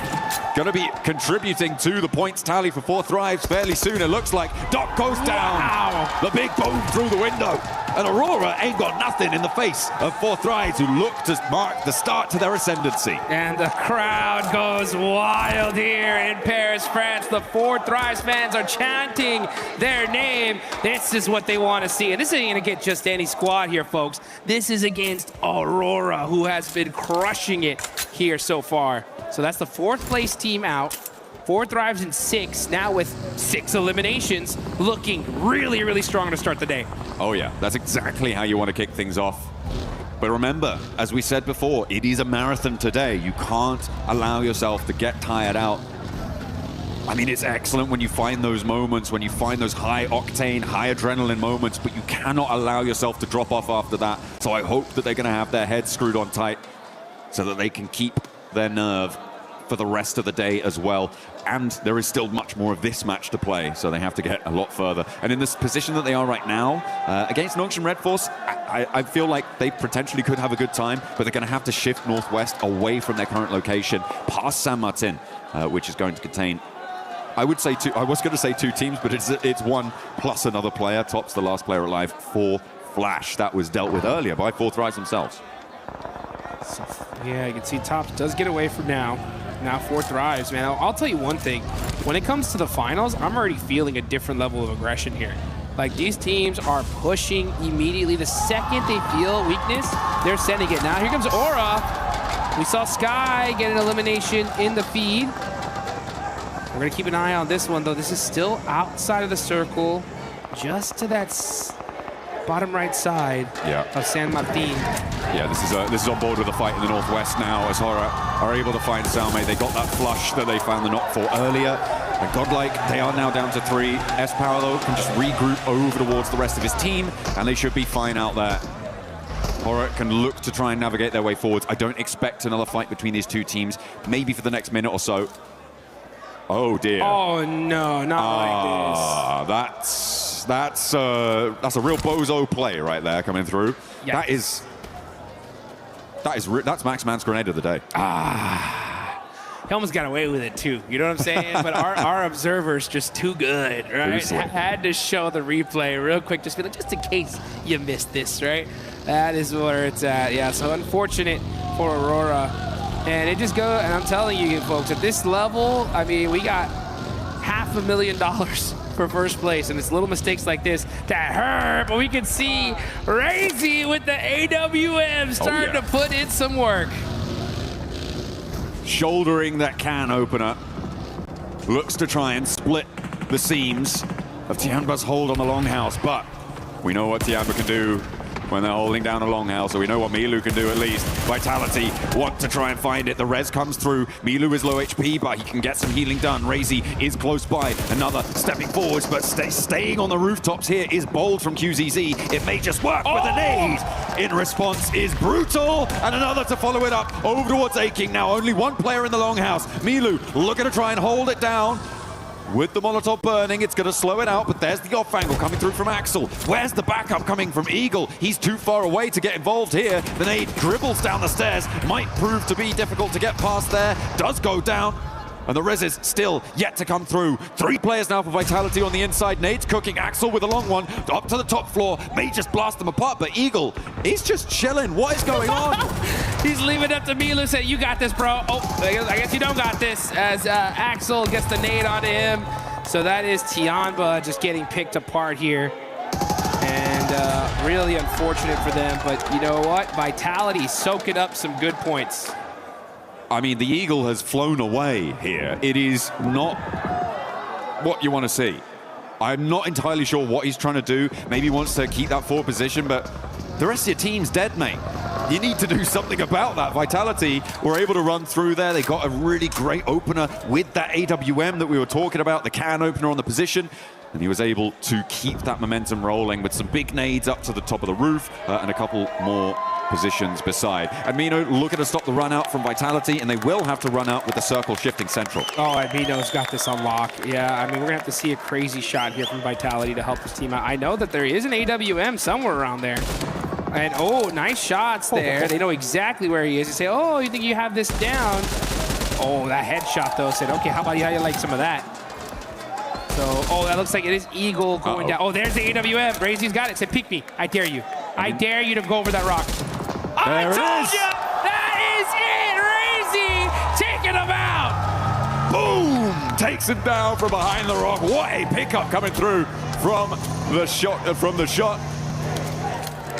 going to be contributing to the points tally for 4 Thrives fairly soon, it looks like. Doc goes down. Wow. The big boom through the window. And Aurora ain't got nothing in the face of 4 Thrives, who look to mark the start to their ascendancy. And the crowd goes wild here in Paris, France. The 4 Thrives fans are chanting their name. This is what they want to see. And this ain't going to get just any squad here, folks. This is against Aurora, who has been crushing it here so far. So that's the 4th place team out. 4 Thrives in 6, now with 6 eliminations, looking really, really strong to start the day. Oh yeah, that's exactly how you want to kick things off. But remember, as we said before, it is a marathon today. You can't allow yourself to get tired out. I mean, it's excellent when you find those moments, when you find those high octane, high adrenaline moments, but you cannot allow yourself to drop off after that. So I hope that they're going to have their heads screwed on tight so that they can keep their nerve for the rest of the day as well. And there is still much more of this match to play, so they have to get a lot further. And in this position that they are right now, against Nongshim Red Force, I feel like they potentially could have a good time, but they're going to have to shift northwest away from their current location, past San Martin, which is going to contain, I would say 2, I was going to say 2 teams, but it's 1 plus another player. Top's the last player alive for Flash. That was dealt with earlier by 4 Thrives themselves. So, yeah, you can see Tops does get away from now. Now 4 Thrives, man. I'll tell you one thing. When it comes to the finals, I'm already feeling a different level of aggression here. Like, these teams are pushing immediately. The second they feel weakness, they're sending it. Now here comes Aura. We saw Sky get an elimination in the feed. We're going to keep an eye on this one, though. This is still outside of the circle, just to that bottom right side of San Martin. Yeah, this is on board with the fight in the northwest now, as Horror are able to find Salme. They got that flush that they found the knock for earlier. And GodLike, they are now down to 3. S-Power, though, can just regroup over towards the rest of his team, and they should be fine out there. Horror can look to try and navigate their way forwards. I don't expect another fight between these 2 teams, maybe for the next minute or so. Oh dear. Oh no, not like this. That's a real bozo play right there coming through. Yikes. That's Max Man's grenade of the day. He almost got away with it too. You know what I'm saying? But our observer's just too good, right? Had to show the replay real quick, just in case you missed this, right? That is where it's at. Yeah, so unfortunate for Aurora. And it just goes, and I'm telling you folks, at this level, I mean, we got $500,000 for first place, and it's little mistakes like this that hurt, but we can see Razy with the AWM starting to put in some work. Shouldering that can opener. Looks to try and split the seams of Tianba's hold on the longhouse, but we know what Tianba can do when they're holding down a longhouse, so we know what Milu can do at least. Vitality want to try and find it. The res comes through. Milu is low HP, but he can get some healing done. Razy is close by. Another stepping forwards, but staying on the rooftops here is bold from QZZ. It may just work with a nade. In response is Brutal, and another to follow it up over towards Aching. Now only 1 player in the longhouse. Milu looking to try and hold it down. With the Molotov burning, it's going to slow it out, but there's the off angle coming through from Axel. Where's the backup coming from Eagle? He's too far away to get involved here. The nade dribbles down the stairs. Might prove to be difficult to get past there. Does go down. And the res is still yet to come through. 3 players now for Vitality on the inside. Nade's cooking. Axel with a long one. Up to the top floor. May just blast them apart, but Eagle, he's just chilling. What is going on? He's leaving it up to Milu, saying, you got this, bro. Oh, I guess you don't got this, as Axel gets the nade onto him. So that is Tianba just getting picked apart here. And really unfortunate for them, but you know what? Vitality soaking up some good points. I mean, the Eagle has flown away here. It is not what you want to see. I'm not entirely sure what he's trying to do. Maybe he wants to keep that forward position, but the rest of your team's dead, mate. You need to do something about that. Vitality were able to run through there. They got a really great opener with that AWM that we were talking about, the can opener on the position. And he was able to keep that momentum rolling with some big nades up to the top of the roof and a couple more positions beside. And Mino looking to stop the run out from Vitality, and they will have to run out with the circle shifting central. Oh, and Mino's got this on lock. Yeah, I mean, we're going to have to see a crazy shot here from Vitality to help this team out. I know that there is an AWM somewhere around there. And, oh, nice shots there. They know exactly where he is. They say, oh, you think you have this down? Oh, that headshot, though, said, okay, how about you like some of that? So, oh, that looks like it is Eagle going down. Oh, there's the AWM. Brazy's got it. Said, pick me. I dare you. I dare you to go over that rock. I told you! That is it! Brazy taking him out! Boom! Takes him down from behind the rock. What a pickup coming through from the shot.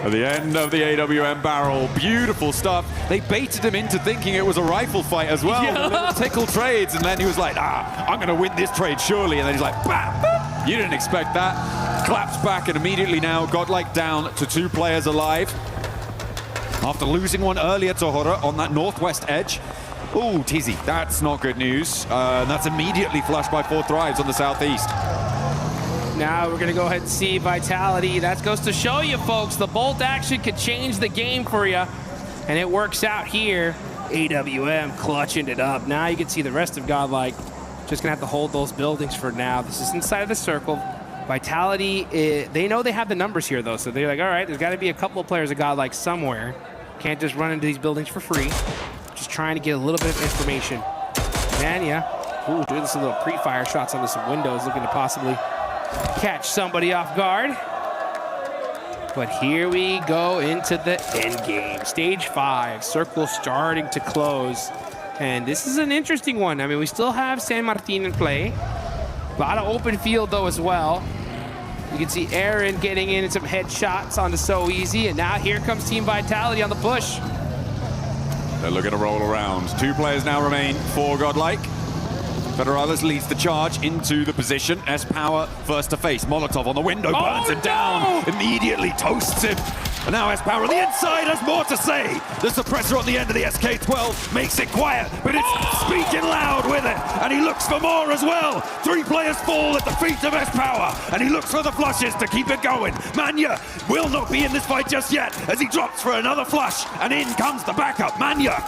At the end of the AWM barrel. Beautiful stuff. They baited him into thinking it was a rifle fight as well. Yeah. Little tickle trades, and then he was like, I'm going to win this trade surely. And then he's like, bam! Boop. You didn't expect that. Claps back, and immediately now GodLike down to 2 players alive. After losing one earlier to Hora on that northwest edge. Ooh, Tizzy, that's not good news. That's immediately flushed by 4 Thrives on the southeast. Now we're going to go ahead and see Vitality. That goes to show you, folks, the bolt action could change the game for you. And it works out here. AWM clutching it up. Now you can see the rest of GodLike. Just going to have to hold those buildings for now. This is inside of the circle. Vitality, they know they have the numbers here, though. So they're like, all right, there's got to be a couple of players of GodLike somewhere. Can't just run into these buildings for free. Just trying to get a little bit of information. Mania, ooh, doing some little pre-fire shots onto some windows, looking to possibly catch somebody off guard. But here we go into the end game. Stage 5, circle starting to close. And this is an interesting one. I mean, we still have San Martin in play. A lot of open field, though, as well. You can see Aaron getting in some headshots onto So Easy. And now here comes Team Vitality on the push. They're looking to roll around. 2 players now remain for GodLike. Federalis leads the charge into the position. S-Power first to face. Molotov on the window, burns him down. Immediately toasts him. And now S-Power on the inside has more to say. The suppressor on the end of the SK-12 makes it quiet, but it's speaking loud with it. And he looks for more as well. 3 players fall at the feet of S-Power. And he looks for the flushes to keep it going. Mania will not be in this fight just yet as he drops for another flush. And in comes the backup. Mania.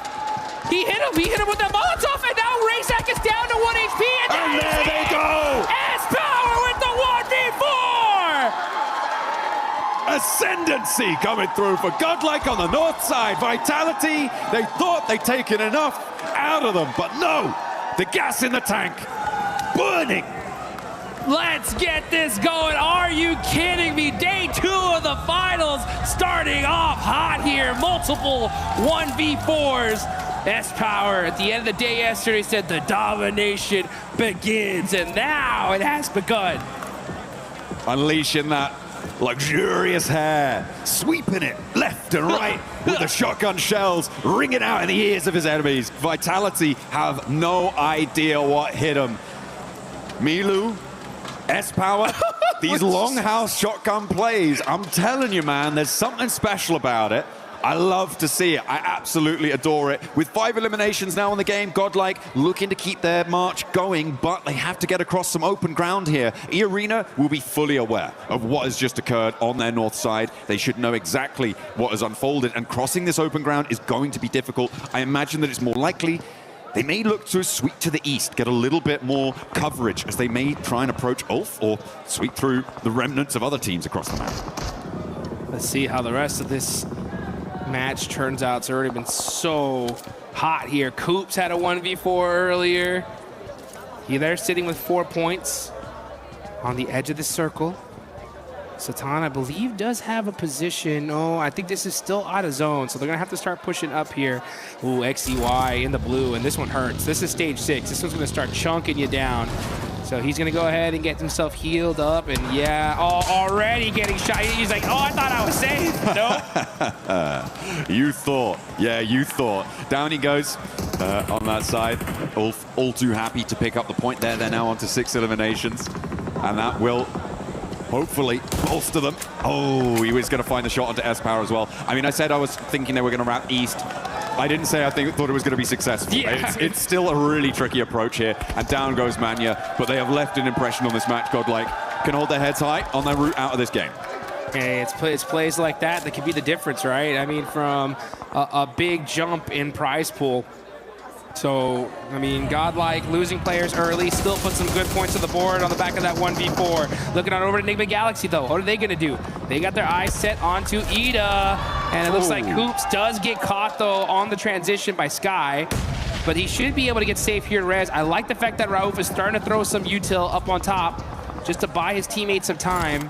He hit him with the Molotov, and now Razak is down to 1 HP, and there they go! S-Power with the 1v4! Ascendancy coming through for GodLike on the north side. Vitality, they thought they'd taken enough out of them, but no! The gas in the tank, burning! Let's get this going. Are you kidding me? Day 2 of the finals starting off hot here. Multiple 1v4s. S-Power at the end of the day yesterday said the domination begins, and now it has begun. Unleashing that luxurious hair, sweeping it left and right with the shotgun shells ringing out in the ears of his enemies. Vitality have no idea what hit them. Milu, S-Power, these longhouse shotgun plays, I'm telling you, man, there's something special about it. I love to see it. I absolutely adore it. With 5 eliminations now in the game, GodLike looking to keep their march going, but they have to get across some open ground here. E-Arena will be fully aware of what has just occurred on their north side. They should know exactly what has unfolded, and crossing this open ground is going to be difficult. I imagine that it's more likely they may look to sweep to the east, get a little bit more coverage as they may try and approach Ulf or sweep through the remnants of other teams across the map. Let's see how the rest of this match turns out. It's already been so hot here. Coops had a 1v4 earlier. They're sitting with 4 points on the edge of the circle. Satan, I believe, does have a position. Oh, I think this is still out of zone, so they're going to have to start pushing up here. Ooh, XEY in the blue, and this one hurts. This is stage 6. This one's going to start chunking you down. So he's going to go ahead and get himself healed up, and yeah, already getting shot. He's like, oh, I thought I was safe. Nope. You thought. Yeah, you thought. Down he goes on that side. Ulf all too happy to pick up the point there. They're now on to 6 eliminations, and that will hopefully bolster them. Oh, he was going to find the shot onto S-Power as well. I mean, I said I was thinking they were going to wrap east. I didn't say thought it was going to be successful. Yeah. It's still a really tricky approach here, and down goes Mania, but they have left an impression on this match, GodLike. can hold their heads high on their route out of this game. Hey, it's plays like that that could be the difference, right? I mean, from a big jump in prize pool. So, I mean, GodLike losing players early, still put some good points on the board on the back of that 1v4. Looking on over to Enigma Galaxy, though. What are they going to do? They got their eyes set onto Ida. And it looks like Hoops does get caught, though, on the transition by Sky. But he should be able to get safe here in res. I like the fact that Rauf is starting to throw some util up on top just to buy his teammates some time.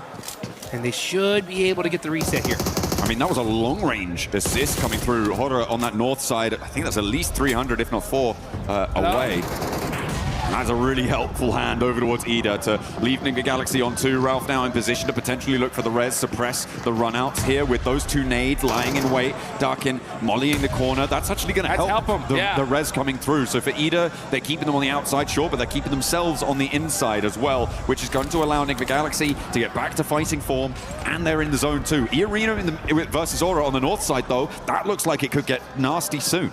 And they should be able to get the reset here. I mean, that was a long-range assist coming through. Hodder on that north side, I think that's at least 300, if not 4, away. And that's a really helpful hand over towards Ida to leave Enigma Galaxy on 2. Ralph now in position to potentially look for the res, suppress the runouts here with those 2 nades lying in wait. Darkin mollying the corner. That's actually going to help them. The res coming through. So for Ida, they're keeping them on the outside, sure, but they're keeping themselves on the inside as well, which is going to allow Enigma Galaxy to get back to fighting form, and they're in the zone too. E-Arena versus Aura on the north side, though, that looks like it could get nasty soon.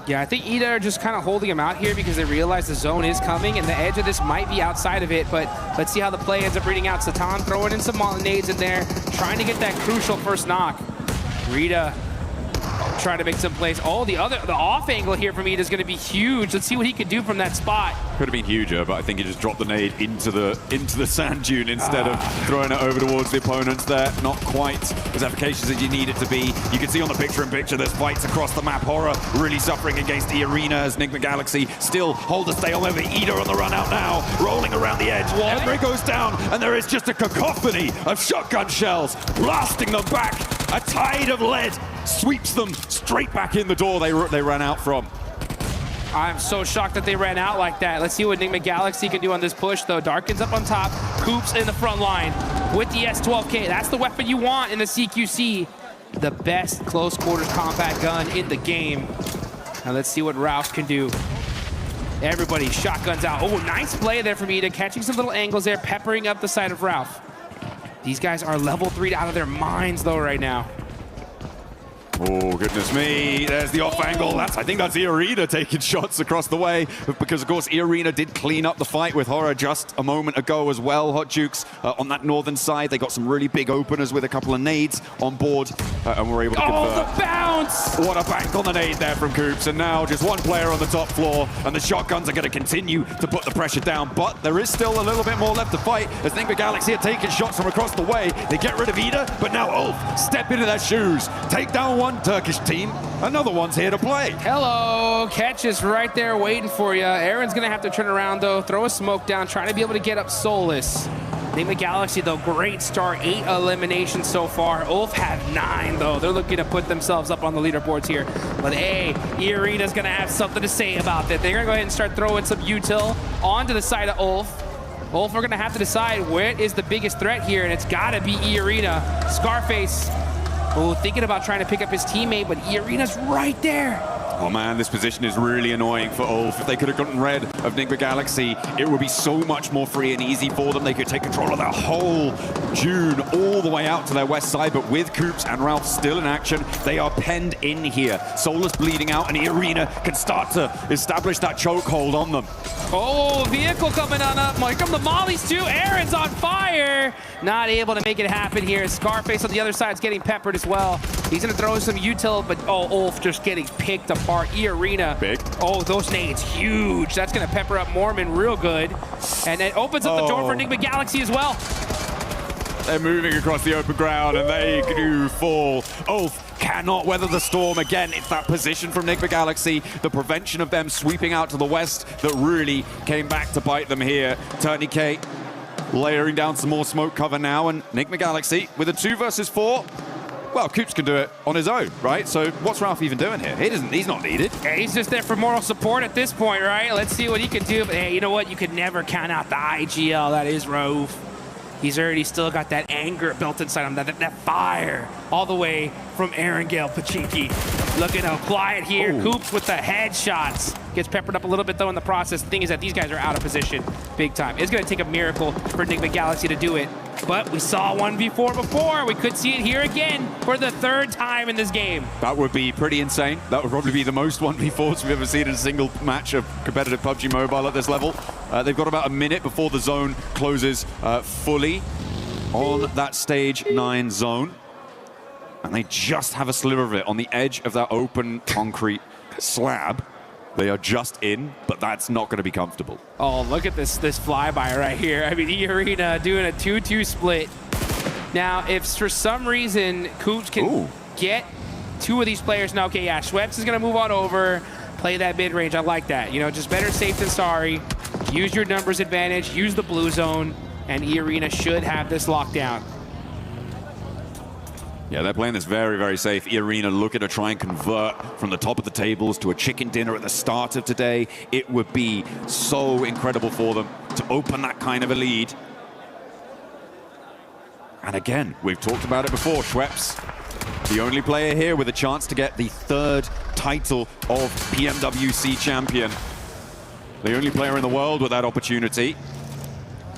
Yeah, I think Ida are just kind of holding him out here because they realize the zone is coming and the edge of this might be outside of it, but let's see how the play ends up reading out. Satan throwing in some nades in there, trying to get that crucial first knock. Rita trying to make some plays. Oh, the off angle here from Ida is going to be huge. Let's see what he can do from that spot. Could have been huger, but I think he just dropped the nade into the sand dune instead of throwing it over towards the opponents there. Not quite as efficacious as you need it to be. You can see on the picture-in-picture there's fights across the map. Horror really suffering against E-Arena as Enigma Galaxy still hold the stale over. Ida on the run out now, rolling around the edge. Henry goes down, and there is just a cacophony of shotgun shells blasting them back. A tide of lead sweeps them straight back in the door they ran out from. I'm so shocked that they ran out like that. Let's see what Enigma Galaxy can do on this push, though. Darkin's up on top. Coops in the front line with the S12K. That's the weapon you want in the CQC. The best close quarters combat gun in the game. Now let's see what Ralph can do. Everybody shotguns out. Oh, nice play there from Ida, catching some little angles there, peppering up the side of Ralph. These guys are level 3'd out of their minds, though, right now. Oh, goodness me. There's the off angle. I think that's E-Arena taking shots across the way, because, of course, E-Arena did clean up the fight with Horror just a moment ago as well. Hot Jukes on that northern side. They got some really big openers with a couple of nades on board, and were able to convert. Oh, the bounce! What a bank on the nade there from Coops, and now just one player on the top floor, and the shotguns are going to continue to put the pressure down, but there is still a little bit more left to fight, as Enigma Galaxy are taking shots from across the way. They get rid of Ida, but now Ulf step into their shoes, take down one Turkish team, another one's here to play. Hello, catch is right there waiting for you. Aaron's gonna have to turn around though, throw a smoke down, trying to be able to get up Solus. Enigma Galaxy though, great start, 8 eliminations so far. Ulf have 9 though. They're looking to put themselves up on the leaderboards here. But hey, E-Arena's gonna have something to say about that. They're gonna go ahead and start throwing some util onto the side of Ulf. Ulf are gonna have to decide where is the biggest threat here, and it's gotta be E-Arena. Scarface, thinking about trying to pick up his teammate, but E-Arena's right there. Oh man, this position is really annoying for Ulf. If they could have gotten rid of Enigma Galaxy, it would be so much more free and easy for them. They could take control of that whole dune all the way out to their west side, but with Coops and Ralph still in action, they are penned in here. Solus bleeding out, and E-Arena can start to establish that chokehold on them. Oh, vehicle coming on up. Here come the mollies too. Aaron's on fire. Not able to make it happen here. Scarface on the other side is getting peppered as well. He's going to throw some util, but Ulf just getting picked apart. E-Arena. Big. Oh, those nades, huge. That's going to pepper up Mormon real good. And it opens up the door for Enigma Galaxy as well. They're moving across the open ground, and they do fall. Ulf cannot weather the storm again. It's that position from Enigma Galaxy, the prevention of them sweeping out to the west, that really came back to bite them here. Tourniquet layering down some more smoke cover now, and Enigma Galaxy with a 2 versus 4. Well, Coops can do it on his own, right? So what's Ralph even doing here? He's not needed. Yeah, he's just there for moral support at this point, right? Let's see what he can do. But hey, you know what? You could never count out the IGL. That is Rauf. He's already still got that anger built inside him, that fire, all the way from Aaron Gale Pachinki. Looking to apply it here. Coops with the headshots. Gets peppered up a little bit, though, in the process. The thing is that these guys are out of position big time. It's going to take a miracle for Enigma Galaxy to do it. but we saw 1v4 before. We could see it here again for the third time in this game. That would be pretty insane. That would probably be the most 1v4s we've ever seen in a single match of competitive PUBG Mobile at this level. They've got about a minute before the zone closes fully on that stage 9 zone. And they just have a sliver of it on the edge of that open concrete slab. They are just in, but that's not going to be comfortable. Oh, look at this flyby right here. I mean, E-Arena doing a 2-2 split. Now, if for some reason Coops can get 2 of these players, now, okay, yeah, Schweppes is going to move on over, play that mid-range. I like that. You know, just better safe than sorry. Use your numbers advantage, use the blue zone, and E-Arena should have this locked down. Yeah, they're playing this very, very safe. E-Arena looking to try and convert from the top of the tables to a chicken dinner at the start of today. It would be so incredible for them to open that kind of a lead. And again, we've talked about it before, Schweppes, the only player here with a chance to get the 3rd title of Pmwc champion. The only player in the world with that opportunity.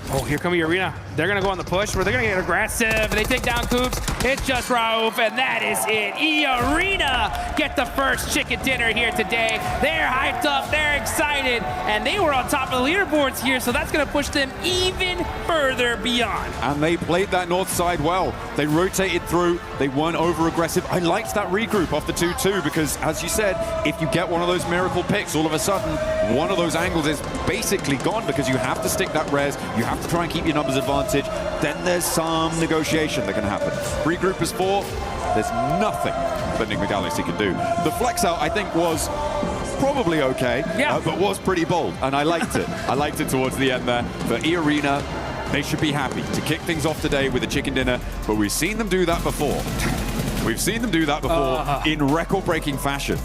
Oh, here come E-Arena. They're going to go on the push, where they're going to get aggressive. They take down Coops. It's just Rauf, and that is it. E-Arena get the first chicken dinner here today. They're hyped up. They're excited. And they were on top of the leaderboards here, so that's going to push them even further beyond. And they played that north side well. They rotated through. They weren't over-aggressive. I liked that regroup off the 2-2 because, as you said, if you get one of those miracle picks, all of a sudden, one of those angles is basically gone because you have to stick that res. You have to try and keep your numbers advantage. Then there's some negotiation that can happen. Regroup is 4. There's nothing that Nick McGalaxy can do. The flex out, I think, was probably okay, but was pretty bold, and I liked it. I liked it towards the end there. For E-Arena, they should be happy to kick things off today with a chicken dinner, but we've seen them do that before. We've seen them do that before in record-breaking fashion.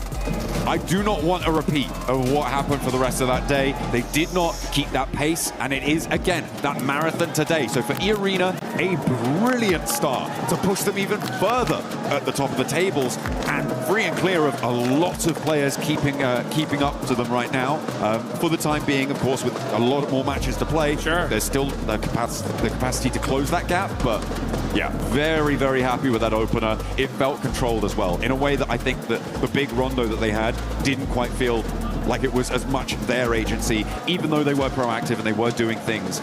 I do not want a repeat of what happened for the rest of that day. They did not keep that pace, and it is, again, that marathon today. So for E-Arena, a brilliant start to push them even further at the top of the tables and free and clear of a lot of players keeping up to them right now. For the time being, of course, with a lot more matches to play, there's still the capacity to close that gap, but yeah, very, very happy with that opener. It felt controlled as well, in a way that I think that the big rondo that they had didn't quite feel like it was as much their agency, even though they were proactive and they were doing things.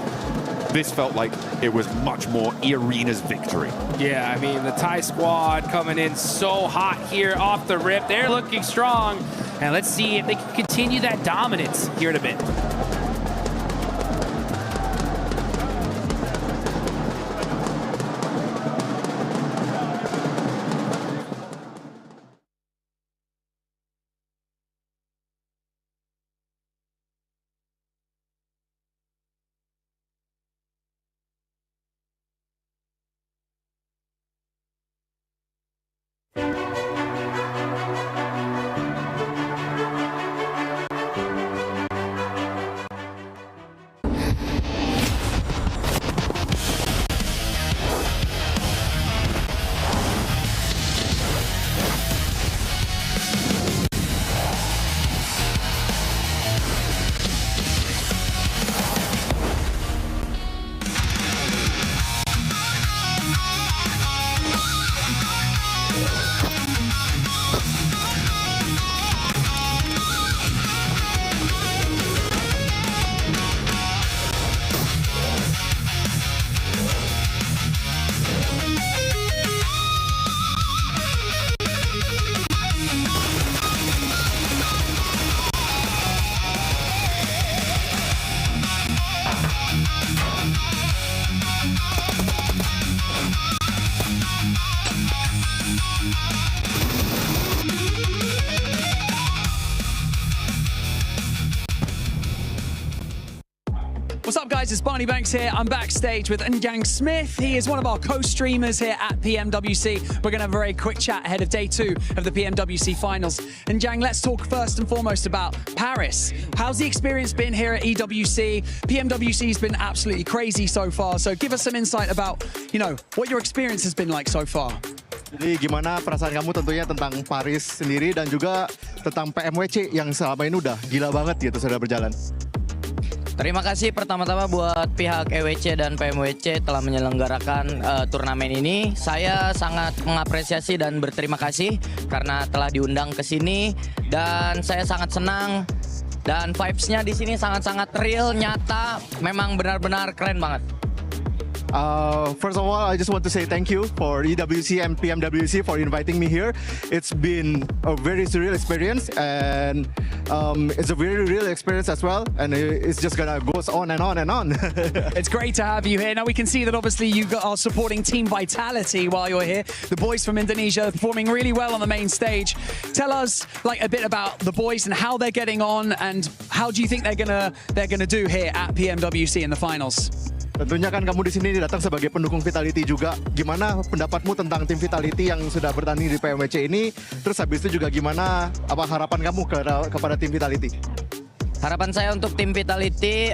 This felt like it was much more E-Arena's victory. Yeah, I mean, the Thai squad coming in so hot here off the rip. They're looking strong. And let's see if they can continue that dominance here in a bit. What's up, guys? It's Barney Banks here. I'm backstage with Njang Smith. He is one of our co-streamers here at Pmwc. We're going to have a very quick chat ahead of day 2 of the Pmwc finals. And Njang, let's talk first and foremost about Paris. How's the experience been here at EWC? Pmwc's been absolutely crazy so far. So give us some insight about, you know, what your experience has been like so far. Jadi gimana perasaan kamu tentunya tentang Paris sendiri dan juga tentang Pmwc yang selama ini udah gila banget gitu sudah berjalan? Terima kasih pertama-tama buat pihak EWC dan Pmwc telah menyelenggarakan turnamen ini. Saya sangat mengapresiasi dan berterima kasih karena telah diundang ke sini dan saya sangat senang dan vibes-nya di sini sangat-sangat real, nyata, memang benar-benar keren banget. First of all, I just want to say thank you for EWC and Pmwc for inviting me here. It's been a very surreal experience and it's a very real experience as well. And it's just gonna go on and on and on. It's great to have you here. Now we can see that obviously you are supporting Team Vitality while you're here. The boys from Indonesia are performing really well on the main stage. Tell us like a bit about the boys and how they're getting on and how do you think they're gonna do here at Pmwc in the finals? Tentunya kan kamu di sini datang sebagai pendukung Vitality juga. Gimana pendapatmu tentang tim Vitality yang sudah bertanding di Pmwc ini? Terus habis itu juga gimana apa harapan kamu kepada tim Vitality? Harapan saya untuk tim Vitality,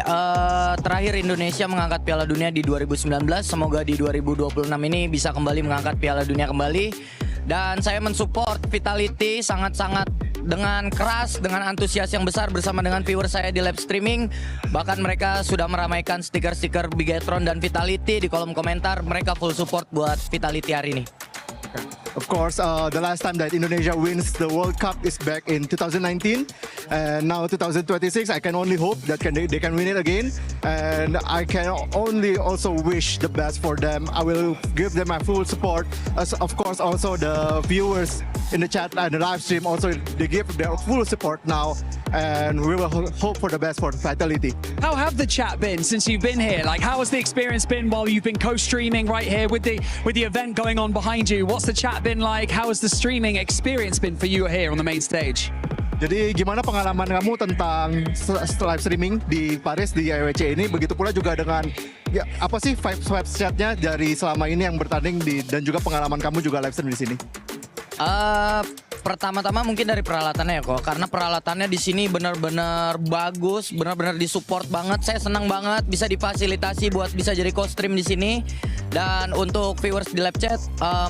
terakhir Indonesia mengangkat Piala Dunia di 2019. Semoga di 2026 ini bisa kembali mengangkat Piala Dunia kembali. Dan saya mensupport Vitality sangat-sangat dengan keras, dengan antusias yang besar bersama dengan viewer saya di live streaming. Bahkan mereka sudah meramaikan stiker-stiker Bigetron dan Vitality di kolom komentar. Mereka full support buat Vitality hari ini. Of course, the last time that Indonesia wins the World Cup is back in 2019, and now 2026. I can only hope that they can win it again, and I can only also wish the best for them. I will give them my full support. As of course, also the viewers in the chat and the live stream also they give their full support now, and we will hope for the best for Vitality. How have the chat been since you've been here? Like, how has the experience been while you've been co-streaming right here with the event going on behind you? What's the chat been like? How has the streaming experience been for you here on the main stage? Jadi gimana pengalaman kamu tentang live streaming di Paris di EWC ini? Begitu pula juga dengan ya, apa sih vibes chatnya dari selama ini yang bertanding dan juga pengalaman kamu juga live stream di sini? Pertama-tama mungkin dari peralatannya ya kok, karena peralatannya di sini benar-benar bagus, benar-benar disupport banget. Saya senang banget bisa difasilitasi buat bisa jadi co-stream di sini. Dan untuk viewers di live chat,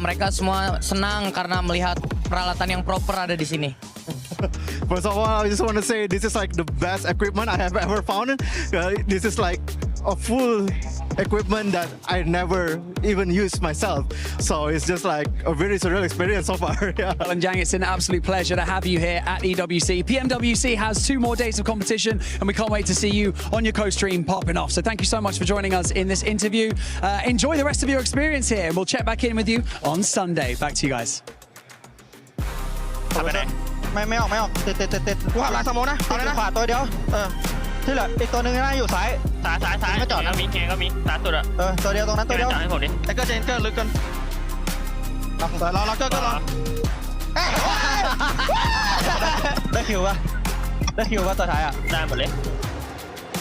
mereka semua senang karena melihat peralatan yang proper ada di sini. First of all, I just want to say this is like the best equipment I have ever found. This is like a full equipment that I never even used myself. So it's just like a very surreal experience so far. Yeah. Well, and Jang, it's an absolute pleasure to have you here at EWC. Pmwc has 2 more days of competition, and we can't wait to see you on your co-stream popping off. So thank you so much for joining us in this interview. Enjoy the rest of your experience here, and we'll check back in with you on Sunday. Back to you guys. ไม่ออกติดกูหักหลังสมองนะเอาเลยนะขวาตัวเดียวที่เหลืออีกตัวนึงน่าอยู่ซ้ายก็จอดนะมีเคก็มีซ้ายสุดอะตัวเดียวตรงนั้นตัวเดียวให้ผมดิไอ้เกอร์เจนเกอร์ลึกกันรอเกอร์รอได้คิวป่ะตัวท้ายอะได้หมดเลย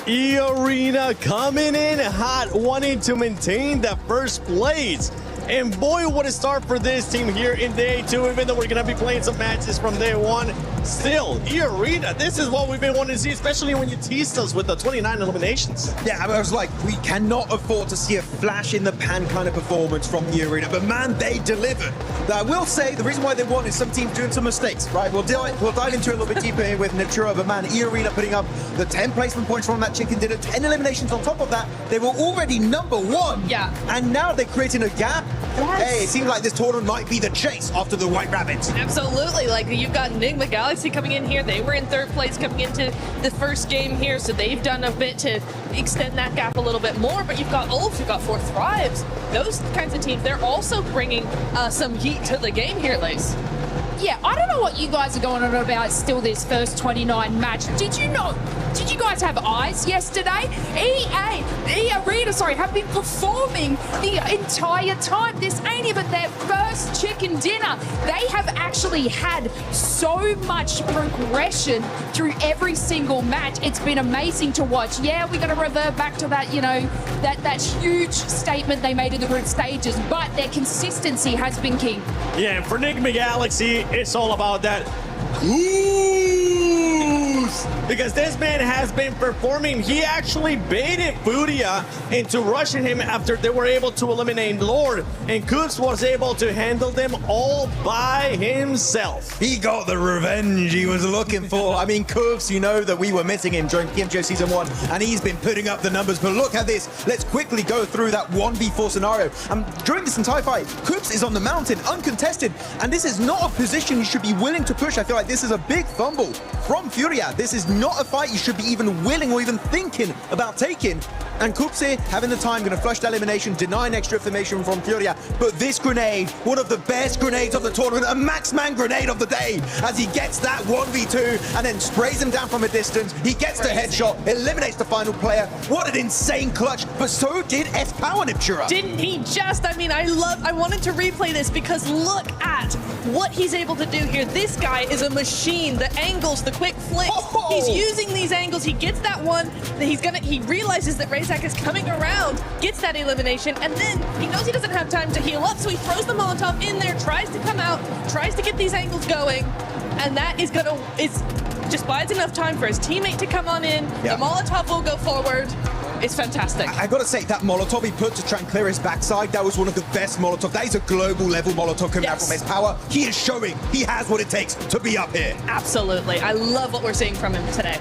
E-Arena coming in hot, wanting to maintain that first place. And boy, what a start for this team here in day 2, even though we're going to be playing some matches from day 1. Still, E-Arena, this is what we've been wanting to see, especially when you teased us with the 29 eliminations. Yeah, I was like, we cannot afford to see a flash in the pan kind of performance from E-Arena, but man, they delivered. I will say, the reason why they won is some teams doing some mistakes, right? We'll dive into it a little bit deeper here with Natura, but man, E-Arena putting up the 10 placement points from that chicken dinner, 10 eliminations on top of that. They were already number 1. Yeah. And now they're creating a gap. Yes. Hey, it seems like this tournament might be the chase after the White Rabbits. Absolutely. Like, you've got Enigma Galaxy coming in here. They were in 3rd place coming into the first game here, so they've done a bit to extend that gap a little bit more. But you've got Ulf, you've got 4 Thrives. Those kinds of teams, they're also bringing some heat to the game here, Lace. Yeah, I don't know what you guys are going on about still this first 29 match. Did you guys have eyes yesterday? E-Arena, have been performing the entire time. This ain't even their first chicken dinner. They have actually had so much progression through every single match. It's been amazing to watch. Yeah, we're going to revert back to that, that huge statement they made in the group stages, but their consistency has been king. Yeah, and for Enigma Galaxy, it's all about that goose. because this man has been performing. He actually baited Furia into rushing him after they were able to eliminate Lord, and Coops was able to handle them all by himself. He got the revenge he was looking for. I mean, Coops, you know that we were missing him during PMGO Season 1, and he's been putting up the numbers. But look at this. Let's quickly go through that 1v4 scenario. During this entire fight, Coops is on the mountain, uncontested, and this is not a position he should be willing to push. I feel like this is a big fumble from Furia. This is not a fight you should be even willing or even thinking about taking. And Coops here, having the time, going to flush the elimination, denying extra information from Furia. But this grenade, one of the best grenades of the tournament, a Maxman grenade of the day, as he gets that 1v2 and then sprays him down from a distance. He gets the headshot, eliminates the final player. What an insane clutch, but so did S-Power, Niptura. Didn't he just? I mean, I wanted to replay this because look at what he's able to do here. This guy is a machine. The angles, the quick flicks. Oh! He's using these angles. He gets that one. He realizes that Razak is coming around, gets that elimination, and then he knows he doesn't have time to heal up, so he throws the Molotov in there, tries to come out, tries to get these angles going, and that is just buys enough time for his teammate to come on in. Yeah. The Molotov will go forward. It's fantastic. I gotta say, that Molotov he put to try and clear his backside, that was one of the best Molotov. That is a global level Molotov coming out from S-Power. He is showing he has what it takes to be up here. Absolutely. I love what we're seeing from him today.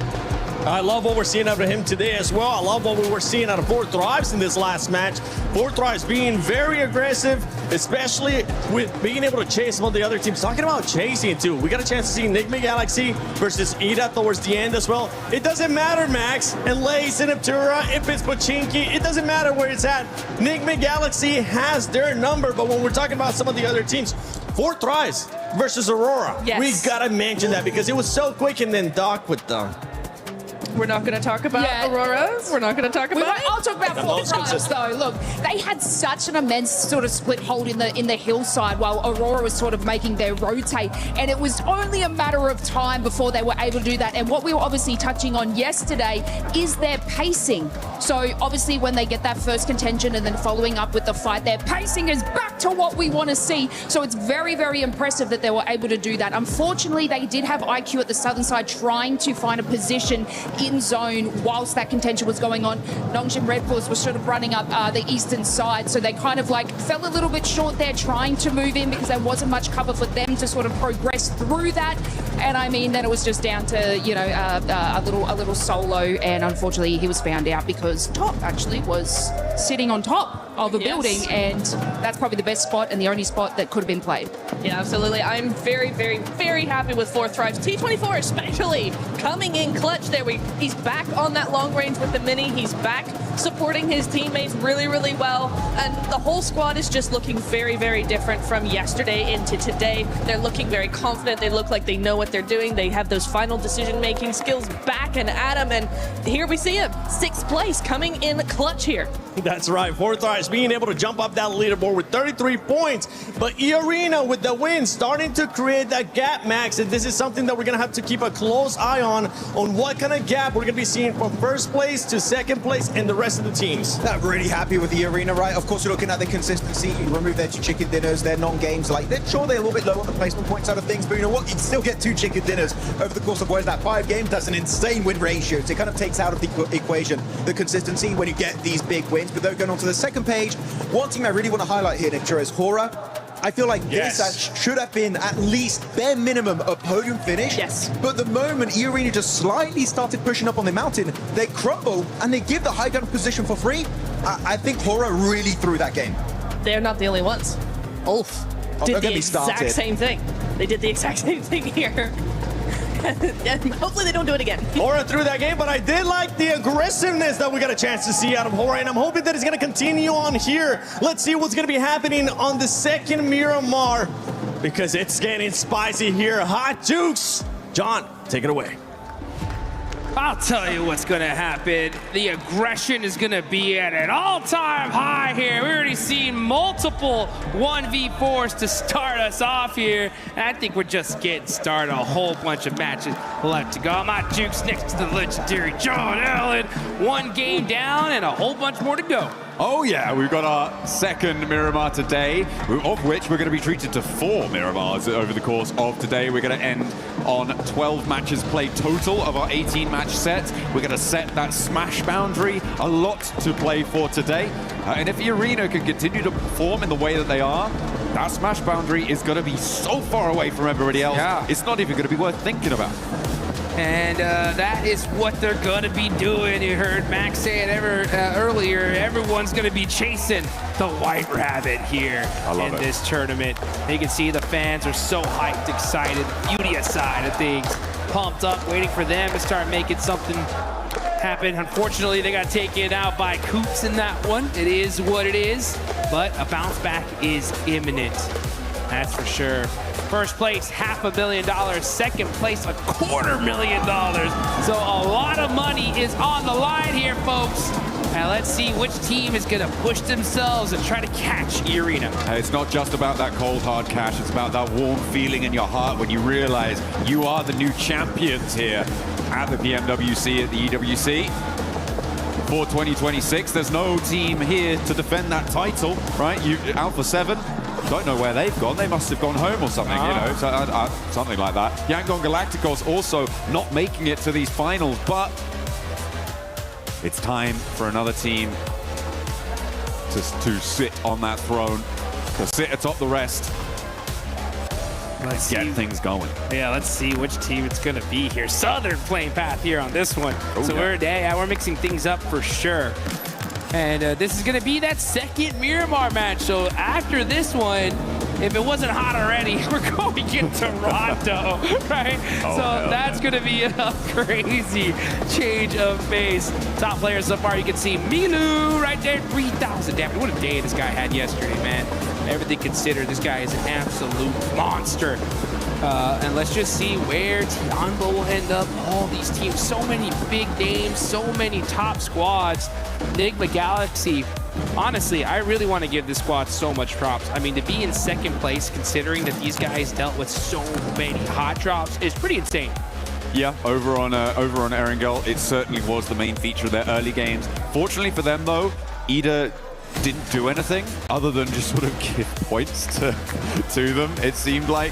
I love what we're seeing out of him today as well. I love what we were seeing out of 4Thrives in this last match. 4Thrives being very aggressive, especially with being able to chase some of the other teams. Talking about chasing too. We got a chance to see Enigma Galaxy versus Ida towards the end as well. It doesn't matter, Max, and Lace and Aptura, if it's Pachinki, it doesn't matter where it's at. Enigma Galaxy has their number, but when we're talking about some of the other teams, 4Thrives versus Aurora. Yes. We gotta mention that because it was so quick, and then Doc with them. We're not going to talk about Aurora. We're not going to talk about it. I'll talk about 4Thrives though. Look, they had such an immense sort of split hold in the hillside while Aurora was sort of making their rotate, and it was only a matter of time before they were able to do that. And what we were obviously touching on yesterday is their pacing. So obviously when they get that first contention and then following up with the fight, their pacing is back to what we want to see. So it's very, very impressive that they were able to do that. Unfortunately, they did have IQ at the southern side trying to find a position in zone whilst that contention was going on. Nongshim Red Force was sort of running up the eastern side, so they kind of like fell a little bit short there trying to move in because there wasn't much cover for them to sort of progress through that. And I mean, then it was just down to, you know, a little solo, and unfortunately he was found out because Top actually was sitting on top of a building, and that's probably the best spot and the only spot that could have been played. Yeah, absolutely. I'm very, very, very happy with 4Thrives. T24 especially coming in clutch there. He's back on that long range with the mini. He's back supporting his teammates really, really well. And the whole squad is just looking very, very different from yesterday into today. They're looking very confident. They look like they know what they're doing. They have those final decision-making skills back and at him. And here we see him, 6th place, coming in clutch here. That's right, 4Thrives being able to jump up that leaderboard with 33 points. But E-Arena with the win starting to create that gap, Max, and this is something that we're going to have to keep a close eye on what kind of gap we're going to be seeing from 1st place to 2nd place and the rest of the teams. I'm really happy with the Arena, right? Of course, you're looking at the consistency. You remove their 2 chicken dinners, their non-games. Like, they're a little bit low on the placement point side of things, but you know what? You can still get 2 chicken dinners over the course of what is that 5 games. That's an insane win ratio. So it kind of takes out of the equation the consistency when you get these big wins. But though, going on to the 2nd page, one team I really want to highlight here, Nick, is Hora. I feel like this should have been at least bare minimum a podium finish. Yes. But the moment E-Arena just slightly started pushing up on the mountain, they crumble and they give the high ground position for free. I think Hora really threw that game. They're not the only ones. Ulf did the exact same thing. They did the exact same thing here. And hopefully they don't do it again. Hora threw that game, but I did like the aggressiveness that we got a chance to see out of Hora, and I'm hoping that it's going to continue on here. Let's see what's going to be happening on the 2nd Miramar, because it's getting spicy here. Hot Jukes. John, take it away. I'll tell you what's going to happen. The aggression is going to be at an all-time high here. We've already seen multiple 1v4s to start us off here. And I think we're just getting started. A whole bunch of matches left to go. My Jukes next to the legendary John Allen. 1 game down and a whole bunch more to go. Oh yeah, we've got our 2nd Miramar today, of which we're going to be treated to 4 Miramars over the course of today. We're going to end on 12 matches played total of our 18-match set. We're going to set that smash boundary. A lot to play for today. And if the Arena can continue to perform in the way that they are, that smash boundary is going to be so far away from everybody else. Yeah. It's not even going to be worth thinking about. And that is what they're going to be doing. You heard Max say it earlier. Everyone's going to be chasing the White Rabbit here in this tournament. You can see the fans are so hyped, excited. Beauty side of things, pumped up, waiting for them to start making something happen. Unfortunately, they got taken out by Coops in that one. It is what it is, but a bounce back is imminent. That's for sure. First place, $500 million. Second place, $250,000. So a lot of money is on the line here, folks. And let's see which team is going to push themselves and try to catch E-Arena. It's not just about that cold, hard cash. It's about that warm feeling in your heart when you realize you are the new champions here at the PMWC, at the EWC. For 2026, there's no team here to defend that title, right? Alpha 7. Don't know where they've gone. They must have gone home or something, you know, so, something like that. Yangon Galacticos also not making it to these finals, but it's time for another team to sit on that throne, to sit atop the rest. Let's get see. Things going. Yeah, let's see which team it's going to be here. Southern playing path here on this one. Oh, so yeah. we're mixing things up for sure. And this is going to be that second Miramar match. So after this one, if it wasn't hot already, we're going to Toronto, right? Oh, so that's going to be a crazy change of pace. Top players so far, you can see Milu right there, 3,000 damage. What a day this guy had yesterday, man. Everything considered, this guy is an absolute monster. And let's just see where Tianbo will end up. All these teams, so many big names, so many top squads. Enigma Galaxy, honestly, I really want to give this squad so much props. I mean, to be in second place, considering that these guys dealt with so many hot drops, is pretty insane. Yeah, over on Erangel, it certainly was the main feature of their early games. Fortunately for them, though, Ida didn't do anything other than just sort of give points to them, it seemed like.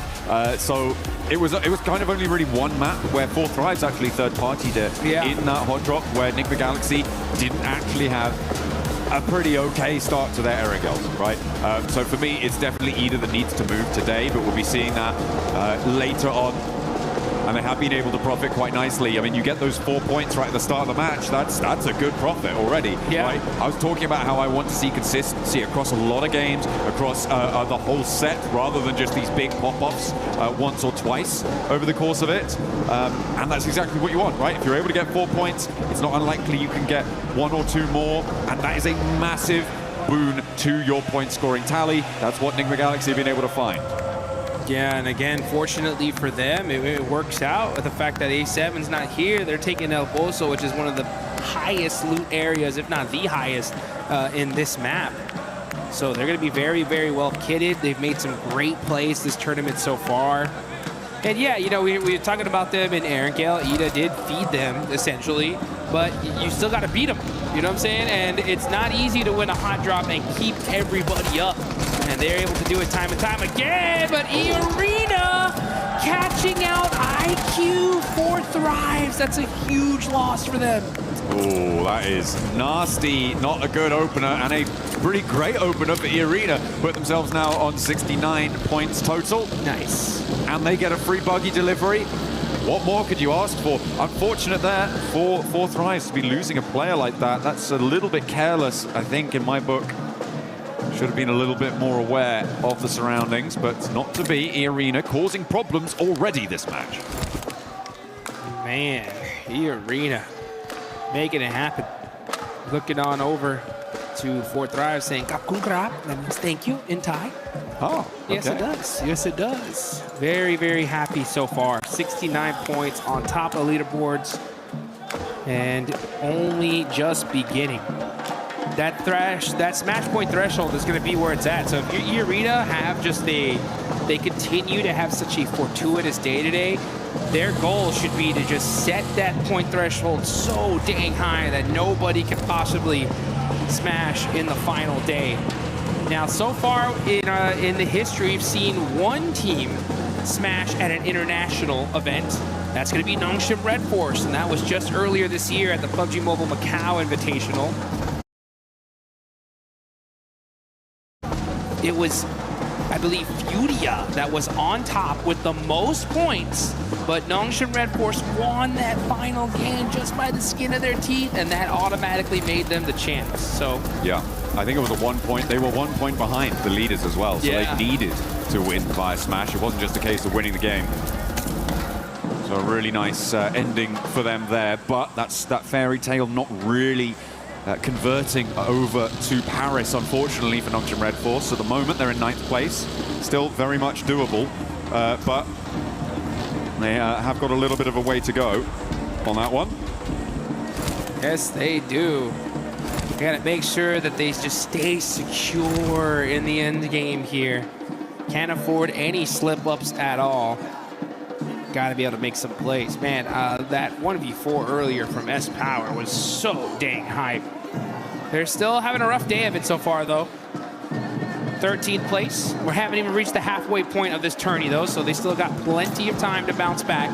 So it was kind of only really one map where 4 Thrives actually third-partied it in that hot drop, where Enigma Galaxy didn't actually have a pretty okay start to their Erangels, right? So for me, it's definitely Ida that needs to move today, but we'll be seeing that later on. And they have been able to profit quite nicely. I mean, you get those 4 points right at the start of the match. That's a good profit already. Yeah. Right? I was talking about how I want to see consistency across a lot of games, across the whole set, rather than just these big pop-offs once or twice over the course of it. And that's exactly what you want, right? If you're able to get 4 points, it's not unlikely you can get 1 or 2 more, and that is a massive boon to your point scoring tally. That's what Enigma Galaxy have been able to find. Yeah, and again, fortunately for them, it works out with the fact that A7's not here. They're taking El Pozo, which is one of the highest loot areas, if not the highest, in this map. So they're going to be very, very well kitted. They've made some great plays this tournament so far. And yeah, you know, we were talking about them in Erangel. Ida did feed them, essentially, but you still got to beat them. You know what I'm saying? And it's not easy to win a hot drop and keep everybody up. And they're able to do it time and time again, but E-Arena catching out IQ 4 Thrives. That's a huge loss for them. Oh, that is nasty. Not a good opener, and a pretty great opener for E-Arena. Put themselves now on 69 points total. Nice. And they get a free buggy delivery. What more could you ask for? Unfortunate there for 4 Thrives to be losing a player like that. That's a little bit careless, I think, in my book. Should have been a little bit more aware of the surroundings, but not to be. E-Arena causing problems already this match. Man, E-Arena making it happen. Looking on over to 4 Thrive saying, Kapkun Krap, that means thank you in Thai. Oh, okay. Yes, it does. Yes, it does. Very, very happy so far. 69 points on top of leaderboards, and only just beginning. That smash point threshold is going to be where it's at. So if your E-Arena have just they continue to have such a fortuitous day today, their goal should be to just set that point threshold so dang high that nobody can possibly smash in the final day. Now, so far in the history, we've seen one team Smash at an international event. That's going to be Nongshim Red Force, and that was just earlier this year at the PUBG Mobile Macau Invitational. It was, I believe, Furia that was on top with the most points, but Nongshim Red Force won that final game just by the skin of their teeth, and that automatically made them the champs. So yeah, I think it was a 1 point. They were 1 point behind the leaders as well, so they needed to win via Smash. It wasn't just a case of winning the game. So a really nice ending for them there, but that's that fairy tale not really converting over to Paris, unfortunately, for Nongshim Red Force. At the moment, they're in 9th place. Still very much doable, but they have got a little bit of a way to go on that one. yes, they do. Got to make sure that they just stay secure in the end game here. Can't afford any slip-ups at all. Got to be able to make some plays. Man, that 1v4 earlier from S-Power was so dang hype. They're still having a rough day of it so far, though. 13th place. We haven't even reached the halfway point of this tourney, though, so they still got plenty of time to bounce back.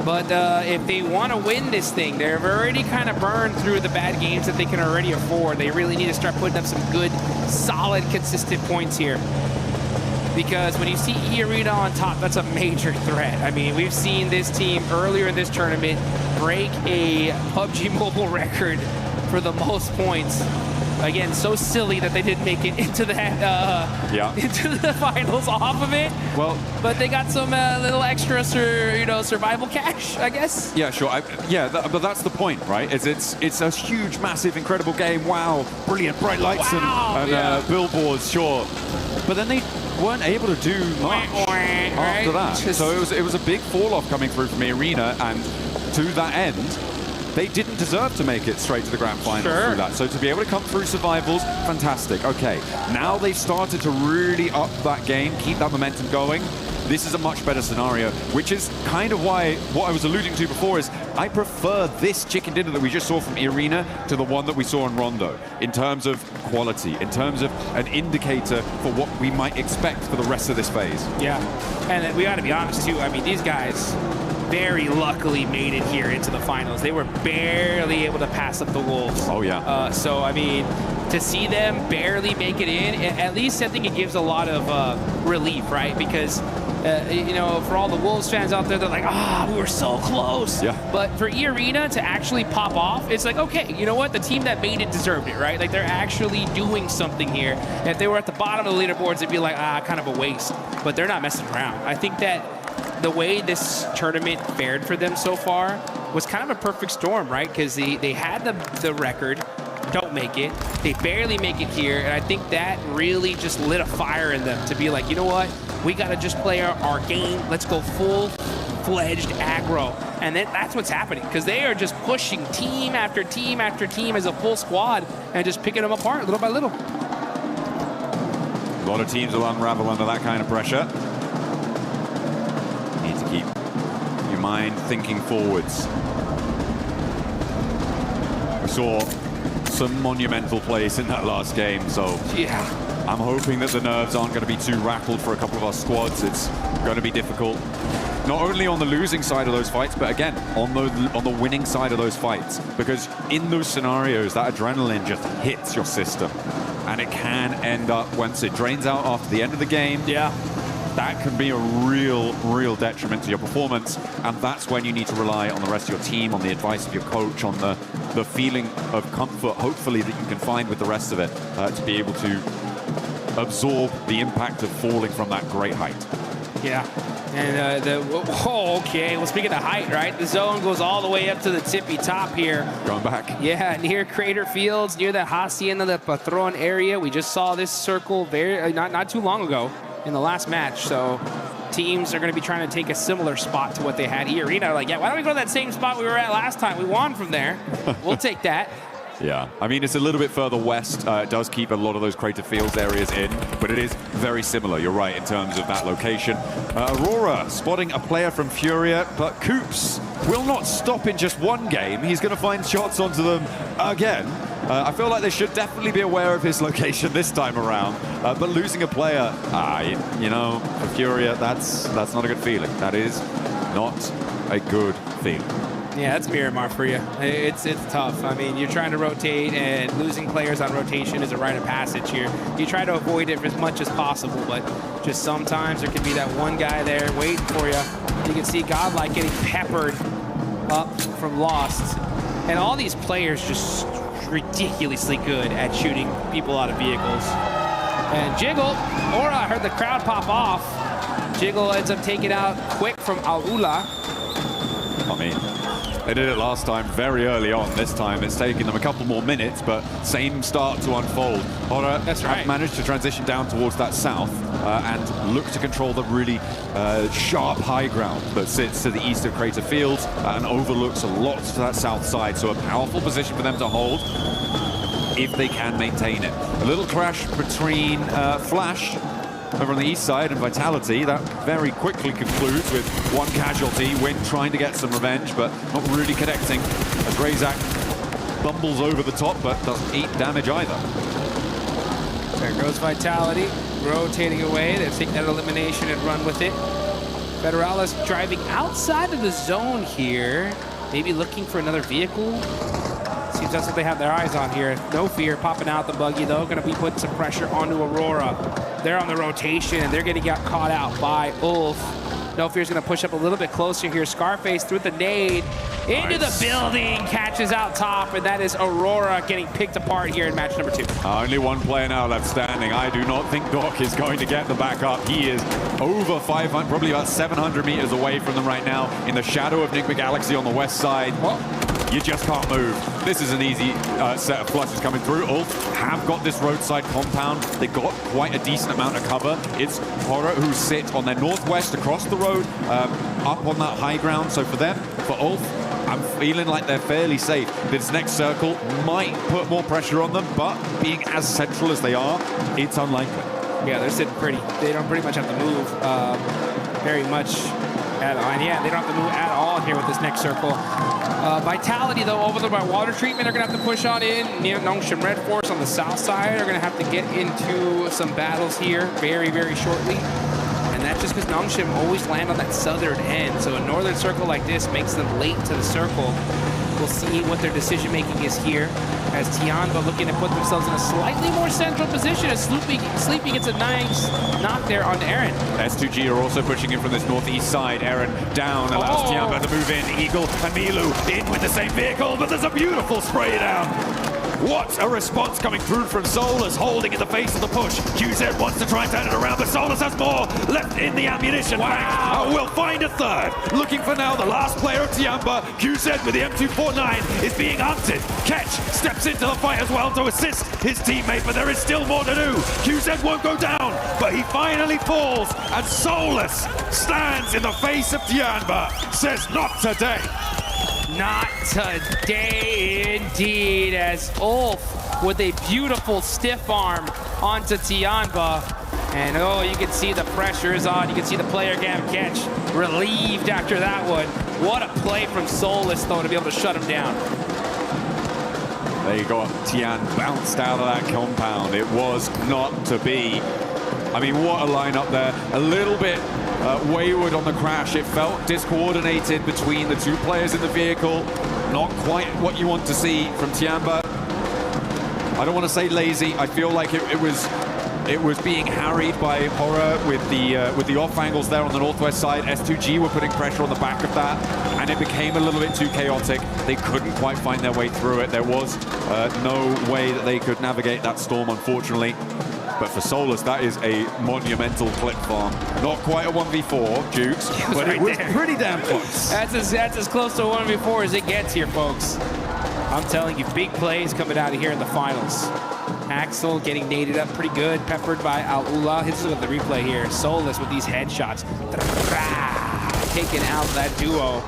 But if they want to win this thing, they've already kind of burned through the bad games that they can already afford. They really need to start putting up some good, solid, consistent points here. Because when you see E-Arena on top, that's a major threat. I mean, we've seen this team earlier in this tournament break a PUBG Mobile record for the most points. Again, so silly that they didn't make it into that into the finals off of it. Well, but they got some little extra, survival cash, I guess. Yeah, sure. But that's the point, right? It's a huge, massive, incredible game. Wow, brilliant, bright lights and billboards, sure. But then they weren't able to do much after that. So it was a big fall off coming through from E-Arena, and to that end, they didn't deserve to make it straight to the grand final through that. So to be able to come through survivals, fantastic. Okay, now they've started to really up that game, keep that momentum going. This is a much better scenario, which is kind of why what I was alluding to before is I prefer this chicken dinner that we just saw from E-Arena to the one that we saw in Rondo in terms of quality, in terms of an indicator for what we might expect for the rest of this phase. Yeah, and we got to be honest too. I mean, these guys very luckily made it here into the finals. They were barely able to pass up the Wolves. Oh yeah. So I mean, to see them barely make it in, at least I think it gives a lot of relief, right? Because for all the Wolves fans out there, they're like, we were so close. Yeah. But for E-Arena to actually pop off, it's like, okay, you know what? The team that made it deserved it, right? Like, they're actually doing something here. If they were at the bottom of the leaderboards, it'd be like, kind of a waste. But they're not messing around. I think that the way this tournament fared for them so far was kind of a perfect storm, right? Because they had the record, don't make it. They barely make it here, and I think that really just lit a fire in them to be like, you know what? We got to just play our game. Let's go full-fledged aggro. And then that's what's happening, because they are just pushing team after team after team as a full squad and just picking them apart little by little. A lot of teams will unravel under that kind of pressure. Need to keep your mind thinking forwards. We saw some monumental plays in that last game, so yeah, I'm hoping that the nerves aren't going to be too rattled for a couple of our squads. It's going to be difficult, not only on the losing side of those fights, but again, on the winning side of those fights. Because in those scenarios, that adrenaline just hits your system. And it can end up, once it drains out after the end of the game, that can be a real detriment to your performance. And that's when you need to rely on the rest of your team, on the advice of your coach, on the feeling of comfort, hopefully, that you can find with the rest of it, to be able to absorb the impact of falling from that great height. Yeah, and okay. Well, speaking of height, right? The zone goes all the way up to the tippy top here. Going back. Yeah, near Crater Fields, near the Hacienda del Patron area. We just saw this circle not too long ago in the last match. So teams are going to be trying to take a similar spot to what they had here. Arena, like, yeah, why don't we go to that same spot we were at last time? We won from there. We'll take that. Yeah, I mean, it's a little bit further west. It does keep a lot of those Crater Fields areas in, but it is very similar. You're right in terms of that location. Aurora spotting a player from Furia, but Coops will not stop in just one game. He's going to find shots onto them again. I feel like they should definitely be aware of his location this time around. But losing a player, you know, for Furia, that's not a good feeling. That is not a good feeling. Yeah, that's Miramar for you. It's tough. I mean, you're trying to rotate, and losing players on rotation is a rite of passage here. You try to avoid it as much as possible, but just sometimes there can be that one guy there waiting for you. You can see GodLike getting peppered up from Lost. And all these players just ridiculously good at shooting people out of vehicles. And Jiggle, I heard the crowd pop off. Jiggle ends up taking out quick from Aula. I mean, they did it last time very early on. This time it's taking them a couple more minutes, but same start to unfold. Hora have managed to transition down towards that south and look to control the really sharp high ground that sits to the east of Crater Fields and overlooks a lot to that south side. So a powerful position for them to hold if they can maintain it. A little crash between Flash over on the east side and Vitality. That very quickly concludes with one casualty. Win trying to get some revenge, but not really connecting as Razak bumbles over the top, but doesn't eat damage either. There goes Vitality, rotating away. They're taking that elimination and run with it. Federalis driving outside of the zone here, maybe looking for another vehicle. Seems that's what they have their eyes on here. No fear, popping out the buggy though. Going to be putting some pressure onto Aurora. They're on the rotation and they're going to get caught out by Ulf. No Fear's going to push up a little bit closer here. Scarface through the nade into the building, catches out top, and that is Aurora getting picked apart here in match number 2. Only one player now left standing. I do not think Doc is going to get the back up. He is over 500, probably about 700 meters away from them right now in the shadow of Nigma Galaxy on the west side. You just can't move. This is an easy set of flushes coming through. Ulf have got this roadside compound. They got quite a decent amount of cover. It's Horror who sit on their northwest across the road, up on that high ground. So for them, for Ulf, I'm feeling like they're fairly safe. This next circle might put more pressure on them, but being as central as they are, it's unlikely. Yeah, they're sitting pretty. They don't pretty much have to move very much at all. And yeah, they don't have to move at all here with this next circle. Vitality, though, over there by water treatment, are going to have to push on in. Near Nongshim Red Force on the south side are going to have to get into some battles here very, very shortly. And that's just because Nongshim always land on that southern end. So a northern circle like this makes them late to the circle. We'll see what their decision-making is here as Tianba looking to put themselves in a slightly more central position as Sleepy gets a nice knock there on Aaron. S2G are also pushing in from this northeast side. Aaron down, allows Tianba to move in. Eagle and Milu in with the same vehicle, but there's a beautiful spray down. What a response coming through from Solus, holding in the face of the push. QZ wants to try and turn it around, but Solus has more left in the ammunition. Wow! We'll find a third. Looking for now the last player of Tianba. QZ with the M249 is being hunted. Ketch steps into the fight as well to assist his teammate, but there is still more to do. QZ won't go down, but he finally falls, and Solus stands in the face of Tianba, says not today. Not today, indeed, as Ulf with a beautiful stiff arm onto Tianba. And oh, you can see the pressure is on. You can see the player Gam Catch relieved after that one. What a play from Solus, though, to be able to shut him down. There you go. Tian bounced out of that compound. It was not to be. I mean, what a lineup there. A little bit wayward on the crash. It felt discoordinated between the two players in the vehicle. Not quite what you want to see from Tianba. I don't want to say lazy. I feel like it was being harried by Horror with the off angles there on the northwest side. S2G were putting pressure on the back of that, and it became a little bit too chaotic. They couldn't quite find their way through it. There was no way that they could navigate that storm, unfortunately. But for Solus, that is a monumental clip farm. Not quite a 1v4, Jukes, but it was pretty damn close. That's as close to a 1v4 as it gets here, folks. I'm telling you, big plays coming out of here in the finals. Axel getting naded up pretty good, peppered by Al-Ula. Let's look at the replay here. Solus with these headshots. Taking out that duo.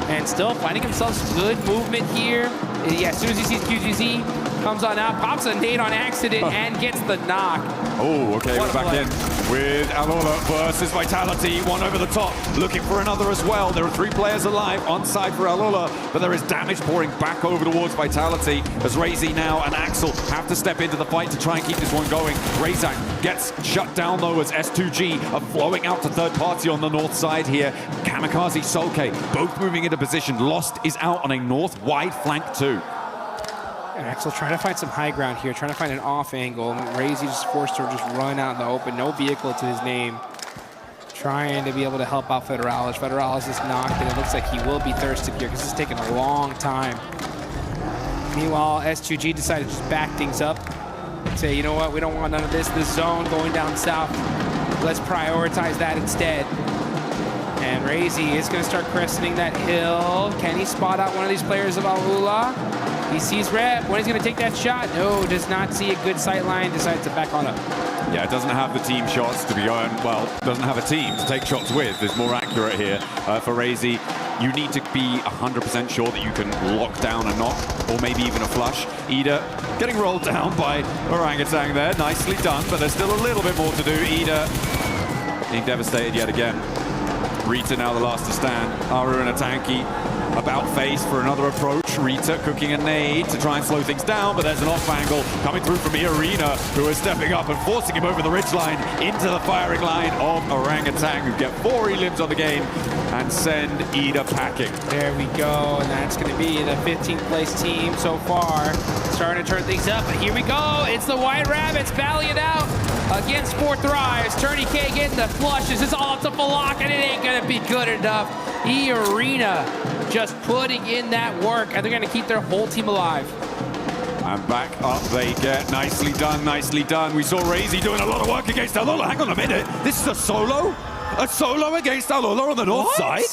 And still finding himself good movement here. Yeah, as soon as he sees QGZ, comes on out, pops a nade on accident, and gets the knock. Oh, okay, we're back in. with Alula versus Vitality. One over the top, looking for another as well. There are 3 players alive on side for Alula, but there is damage pouring back over towards Vitality as Razy now and Axel have to step into the fight to try and keep this one going. Razak gets shut down though as S2G are flowing out to third party on the north side here. Kamikaze, Solke, both moving into position. Lost is out on a north wide flank too. And Axel trying to find some high ground here, trying to find an off angle. Razy just forced her to just run out in the open, no vehicle to his name. Trying to be able to help out Federalis. Federalis is knocked, and it looks like he will be thirsted here because it's taking a long time. Meanwhile, S2G decided to just back things up. Say, you know what, we don't want none of this. The zone going down south. Let's prioritize that instead. And Razy is going to start cresting that hill. Can he spot out one of these players of Alula? He sees Rep. When he's going to take that shot? No, does not see a good sight line. Decides to back on up. Yeah, it doesn't have the team shots to be on. Well, doesn't have a team to take shots with. Is more accurate here for Razy. You need to be 100% sure that you can lock down a knock, or maybe even a flush. Ida getting rolled down by Orangutan there. Nicely done, but there's still a little bit more to do. Ida being devastated yet again. Rita now the last to stand. Aru and a tanky about face for another approach. Rita cooking a nade to try and slow things down, but there's an off angle coming through from Irina, who is stepping up and forcing him over the ridgeline into the firing line of Orangutan, who get 4 elims on the game and send Ida packing. There we go, and that's going to be the 15th place team so far. Starting to turn things up, but here we go. It's the White Rabbits battling it out against 4 Thrives. Turney K getting the flushes. It's all up to Falak, and it ain't going to be good enough. Irina just putting in that work, and they're going to keep their whole team alive. And back up they get. Nicely done, nicely done. We saw Razy doing a lot of work against Alula. Hang on a minute. This is a solo? A solo against Alula on the north side?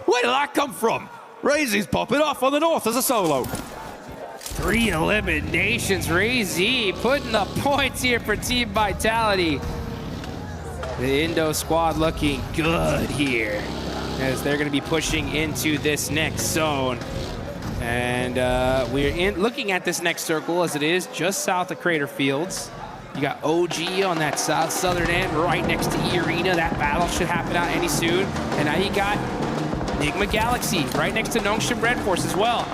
Where did that come from? Razy's popping off on the north as a solo. 3 eliminations. Razy putting the points here for Team Vitality. The Indo squad looking good here as they're going to be pushing into this next zone. And we're looking at this next circle as it is just south of Crater Fields. You got OG on that southern end right next to Irina. That battle should happen out any soon. And now you got Enigma Galaxy right next to Nongshim Red Force as well.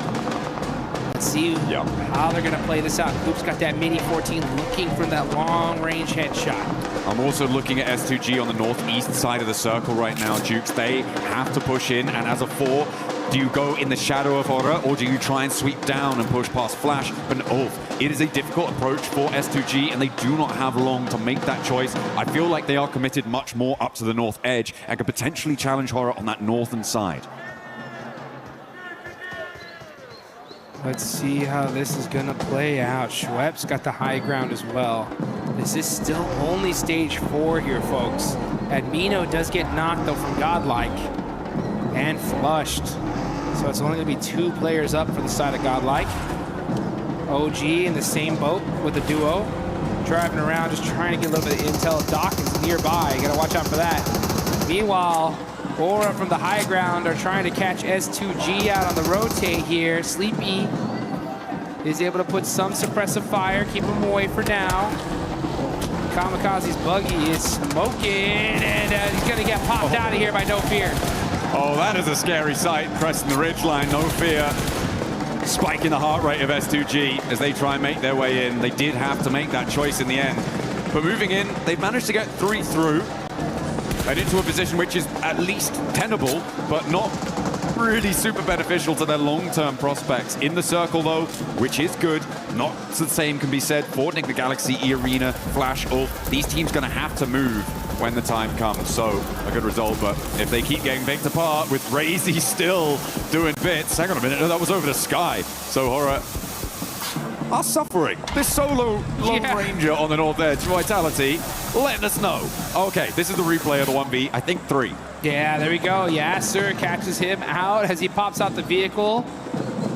Let's see how they're going to play this out. Coop's got that Mini 14 looking for that long-range headshot. I'm also looking at S2G on the northeast side of the circle right now, Jukes. They have to push in, and as a 4, do you go in the shadow of Horror, or do you try and sweep down and push past Flash? But it is a difficult approach for S2G, and they do not have long to make that choice. I feel like they are committed much more up to the north edge and could potentially challenge Horror on that northern side. Let's see how this is going to play out. Schwepp's got the high ground as well. This is still only stage 4 here, folks. Admino does get knocked, though, from GodLike and flushed. So it's only going to be 2 players up for the side of GodLike. OG in the same boat with the duo. Driving around, just trying to get a little bit of intel. Dawkins nearby. You got to watch out for that. Meanwhile, Aura from the high ground are trying to catch S2G out on the rotate here. Sleepy is able to put some suppressive fire, keep him away for now. Kamikaze's buggy is smoking, and he's going to get popped out of here by No Fear. Oh, that is a scary sight, cresting the ridgeline, No Fear. Spiking the heart rate of S2G as they try and make their way in. They did have to make that choice in the end. But moving in, they've managed to get 3 through. And into a position which is at least tenable, but not really super beneficial to their long-term prospects. In the circle, though, which is good. Not the same can be said for Enigma Galaxy, Irina, Flash, Ulf. These teams going to have to move when the time comes. So, a good result, but if they keep getting picked apart with Razy still doing bits. Hang on a minute, no, that was over the sky. So, Horror are suffering. This solo Lone Ranger on the north edge, Vitality, letting us know. Okay, this is the replay of the 1v, I think 3. Yeah, there we go. Yasser catches him out as he pops out the vehicle.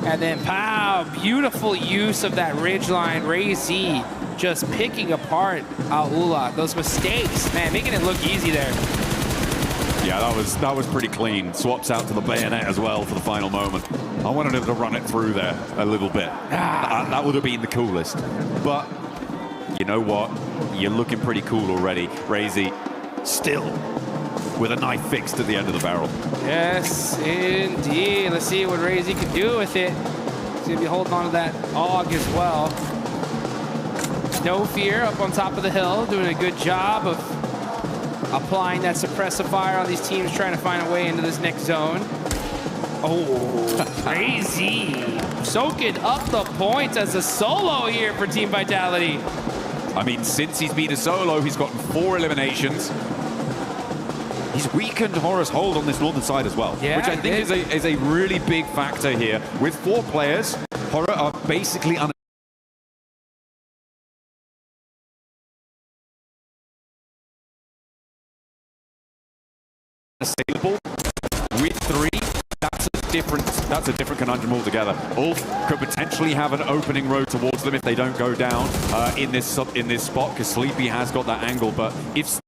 And then, pow, beautiful use of that ridgeline. Razy just picking apart Alula. Those mistakes, man, making it look easy there. Yeah, that was pretty clean. Swaps out to the bayonet as well for the final moment. I wanted him to run it through there a little bit. That would have been the coolest. But you know what? You're looking pretty cool already. Razy still with a knife fixed at the end of the barrel. Yes, indeed. Let's see what Razy can do with it. He's going to be holding on to that AUG as well. No Fear up on top of the hill, doing a good job of applying that suppressive fire on these teams trying to find a way into this next zone. Oh, Razy soaking up the points as a solo here for Team Vitality. I mean, since he's been a solo, he's gotten 4 eliminations. He's weakened Horror's hold on this northern side as well, Yeah, which I think is a really big factor here. With 4 players, Horror are basically unassailable. With 3, that's a different conundrum altogether. Ulf could potentially have an opening road towards them if they don't go down in this spot, because Sleepy has got that angle. But if